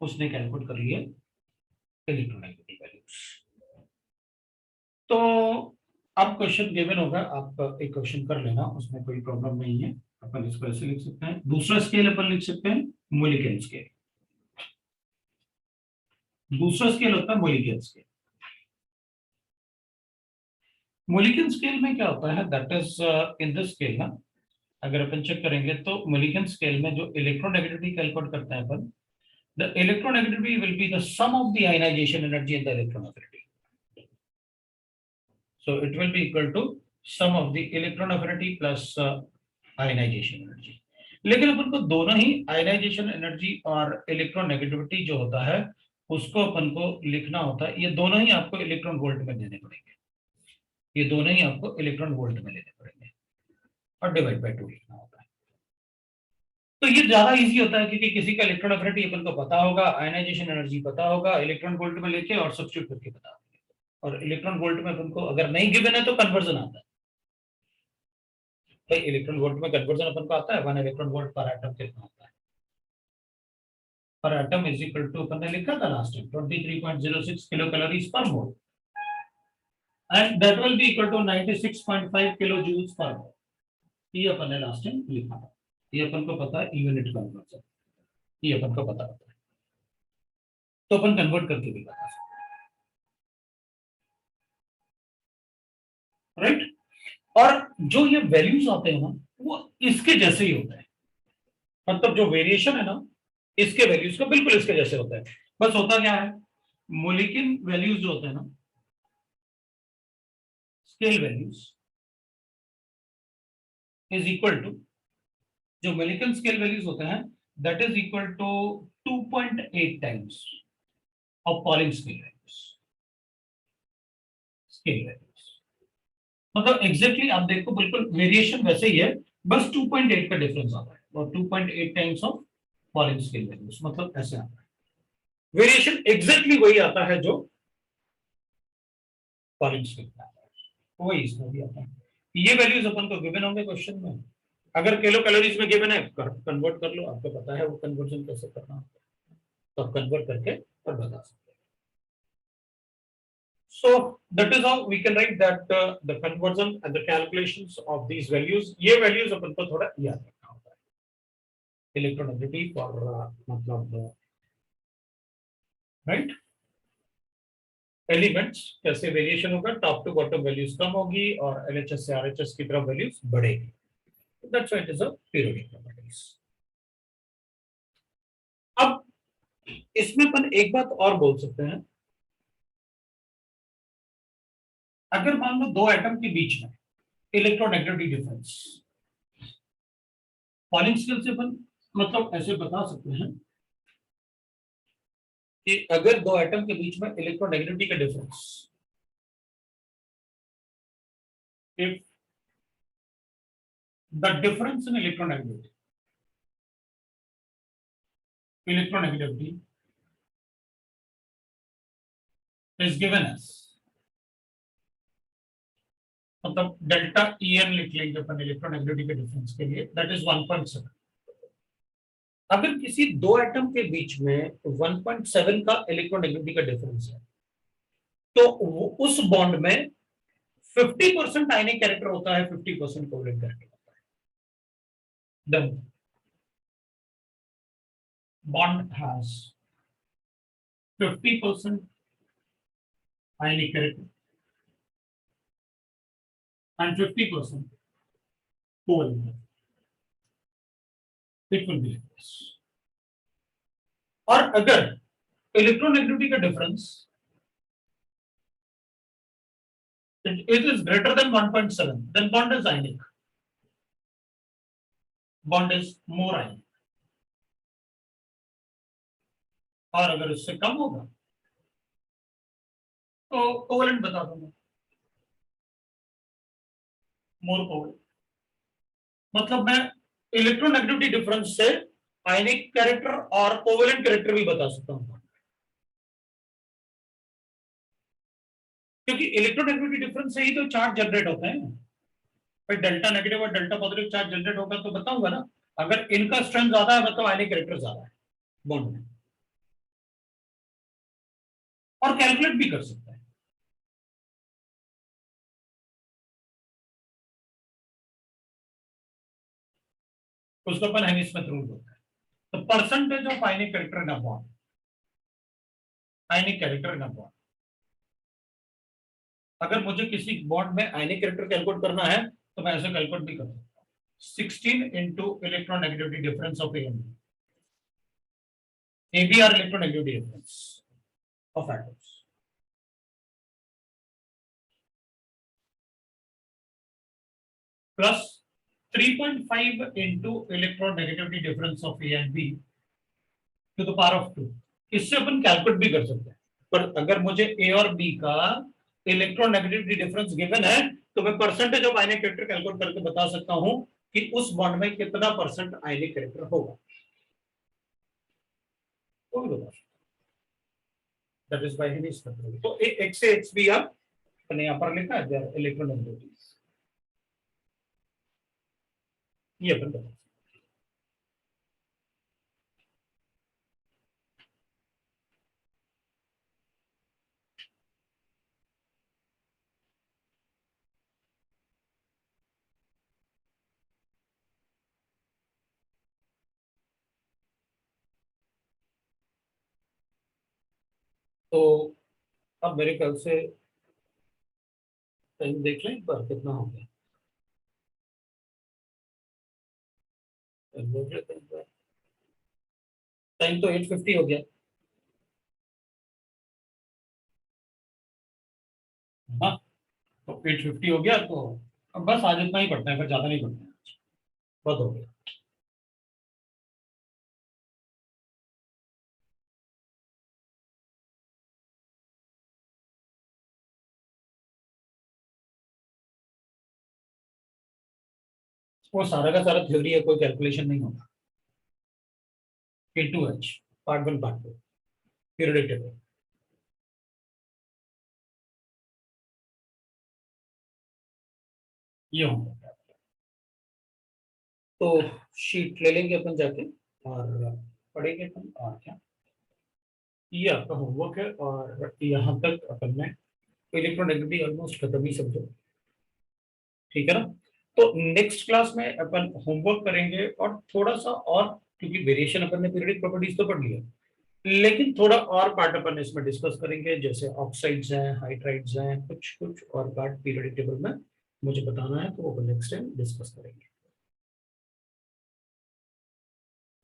Speaker 1: उसने कैलकुलेट कर लिए इलेक्ट्रोनेगेटिविटी वैल्यूज। तो अब क्वेश्चन गिवन होगा, आप एक क्वेश्चन कर लेना, उसमें कोई प्रॉब्लम नहीं है। अपन इसको ऐसे लिख सकते हैं, दूसरा स्केल अपन लिख सकते हैं मोलिकन स्केल। दूसरा स्केल होता है मोलिकन स्केल। मोलिकन स्केल में क्या होता है, that is in this scale ना, अगर अपन चेक करेंगे तो मोलिकन स्केल में जो इलेक्ट्रोनेगेटिविटी कैलकुलेट करते हैं अपन, the electronegativity will be the sum of the ionisation energy and the electronegativity. So it will be equal to sum of the electron affinity plus ionization energy। लेकिन अपन को दोनों ही आयनाइजेशन एनर्जी और electron negativity जो होता है उसको अपन को लिखना होता है, ये दोनों ही आपको इलेक्ट्रॉन वोल्ट में देने पड़ेंगे, ये दोनों ही आपको इलेक्ट्रॉन वोल्ट में लेने पड़ेंगे और डिवाइड बाय 2 लिखना होता है। तो ये ज्यादा इजी होता है क्योंकि किसी का इलेक्ट्रॉन अफिनिटी अपन को पता होगा, आयनाइजेशन एनर्जी पता होगा, इलेक्ट्रॉन वोल्ट में लेके और सब्स्टिट्यूट करके बता देंगे। और इलेक्ट्रॉन वोल्ट में अपन को अगर नहीं गिवन है तो कन्वर्जन आता है, भाई इलेक्ट्रॉन वोल्ट में कन्वर्जन अपन को आता है, 1 इलेक्ट्रॉन वोल्ट पर एटम कितना होता है, पर एटम इज इक्वल टू अपन ने लिखा था last time 23.06 kilo calories per mole. And that will be equal to 96.5 kilo joules per mole. ये अपन ने लास्ट टाइम लिखा था, ये अपन को पता है यूनिट कन्वर्जन, ये अपन को पता होता है, तो अपन कन्वर्ट करके भी बता सकते हैं, राइट। और जो ये वैल्यूज आते हैं ना, वो इसके जैसे ही होते हैं, मतलब जो वेरिएशन है ना, इसके वैल्यूज का बिल्कुल इसके जैसे होता है। बस होता क्या है, मोलिक्यूल वैल्यूज जो होते हैं ना, scale values is equal to, जो मोलिक्यूल स्केल वैल्यूज होते हैं that is equal to 2.8 times of Pauling scale values. Scale values मतलब एग्जैक्टली आप देखो बिल्कुल वेरिएशन वैसे ही है, बस 2.8 का डिफरेंस आता है, और 2.8 times of Pauling scale values, मतलब ऐसे आता है। वेरिएशन एग्जैक्टली वही आता है जो पॉलिंग स्केल में आता है, वही इसमें भी आता है। ये वैल्यूज अपन को गिवन होंगे क्वेश्चन में, अगर किलो कैलोरीज में गिवन है कन्वर्ट कर लो, आपको पता है वो कन्वर्जन कैसे करना है, तो आप कन्वर्ट करके और बता सकते हैं। So that is how we can write that the conversion and the calculations of these values, ये values अपन को थोड़ा याद रखना होता है। इलेक्ट्रोनेगेटिविटी फॉर मतलब राइट, एलिमेंट्स कैसे वेरिएशन होगा, टॉप टू बॉटम वैल्यूज कम होगी और एलएचएस से आरएचएस की तरफ वैल्यूज बढ़ेगी, that's why it is a periodic properties. अब इसमें अपन एक बात और बोल सकते हैं, अगर मान लो दो एटम के बीच में इलेक्ट्रोनेगेटिविटी डिफरेंस, पॉलिंग स्केल से अपन मतलब ऐसे बता सकते हैं कि अगर दो एटम के बीच में इलेक्ट्रोनेगेटिविटी का difference, if the difference in electronegativity is given as, मतलब डेल्टा EN लिख लेंगे अपन इलेक्ट्रोनेगेटिविटी के डिफरेंस के लिए, दैट इज 1.7। अगर किसी दो एटम के बीच में 1.7 का इलेक्ट्रोनेगेटिविटी का डिफरेंस है, तो उस बॉन्ड में 50% आयनिक कैरेक्टर होता है, 50% कोवलेंट कैरेक्टर होता है। Then bond has 50% ionic character and 50% covalent. It will be like this. और अगर इलेक्ट्रोनेगेटिविटी का difference it is greater than 1.7, then bond is ionic. Bond is more ionic. और अगर इससे कम होगा तो कोवलेंट बता दूंगा, मोर कोवलेंट। मतलब मैं इलेक्ट्रोनेगेटिविटी डिफरेंस से आयनिक कैरेक्टर और कोवलेंट कैरेक्टर भी बता सकता हूं, क्योंकि इलेक्ट्रोनेगेटिविटी डिफरेंस से ही तो चार्ज जनरेट होते हैं। भाई डेल्टा नेगेटिव और डेल्टा पॉजिटिव चार्ज जनरेट होगा तो बताऊंगा ना, अगर इनका स्ट्रेंथ ज्यादा है मतलब आयनिक कैरेक्टर ज्यादा है बॉन्ड में, और कैलकुलेट भी कर सकते हैं। उसको अपन हेनिस्मिथ रूल बोलते हैं। तो percentage of ionic character in a bond, ionic character in a bond, अगर मुझे किसी बॉन्ड में आयनिक कैरेक्टर कैलकुलेट करना है तो मैं ऐसे कैलकुलेट भी कर सकता हूँ, 16 into electronegativity difference of A and B. AB are electronegativity difference of atoms. Plus 3.5 into electronegativity difference of A and B to the power of 2. इससे अपन कैलकुलेट भी कर सकते हैं, पर अगर मुझे A और B का इलेक्ट्रोनेगेटिविटी डिफरेंस गिवन है तो मैं percentage of ionic character calculate करके बता सकता हूं कि उस बॉन्ड में कितना परसेंट आयनिक कैरेक्टर होगा, वो भी बता सकता हूं। दैट इज बाय हेनिस्मिथ रूल। तो X से X भी आप अपने यहां पर लिखा है इलेक्ट्रोनेगेटिविटीज, ये अपन बता सकते हैं। तो अब मेरे ख्याल से टाइम देख लें एक बार कितना हो गया। टाइम तो 8:50 हो गया। हाँ, तो 8:50 हो गया, तो अब बस आज इतना ही पढ़ते हैं, फिर ज्यादा नहीं पढ़ते हैं। बहुत हो गया। वो सारा का सारा थ्योरी है, कोई कैलकुलेशन नहीं होगा। K2H part 1 part 2 periodic table. ये होगा। तो शीट ले लेंगे अपन जाके और पढ़ेंगे अपन, और क्या। ये आपका होमवर्क है, और यहाँ तक अपन ने इलेक्ट्रोनेगेटिविटी ऑलमोस्ट खत्म ही समझो। ठीक है ना। तो नेक्स्ट क्लास में अपन होमवर्क करेंगे और थोड़ा सा और, क्योंकि वेरिएशन अपन ने पीरियडिक प्रॉपर्टीज तो पढ़ लिया, लेकिन थोड़ा और पार्ट अपन इसमें डिस्कस करेंगे, जैसे ऑक्साइड्स हैं, हाइड्राइड्स हैं, कुछ कुछ और पार्ट पीरियडिक टेबल में मुझे बताना है, तो वो अपन नेक्स्ट टाइम डिस्कस करेंगे।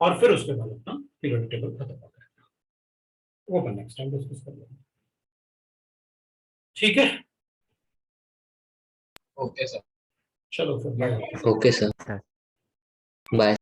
Speaker 1: और फिर उसके बाद अपना पीरियडिक टेबल खत्म हो जाएगा, वो अपन नेक्स्ट टाइम डिस्कस कर लेंगे। ठीक है,
Speaker 4: ओके सर।
Speaker 1: चलो फिर bye.
Speaker 3: Yes
Speaker 5: okay sir,
Speaker 3: sir.
Speaker 5: Bye.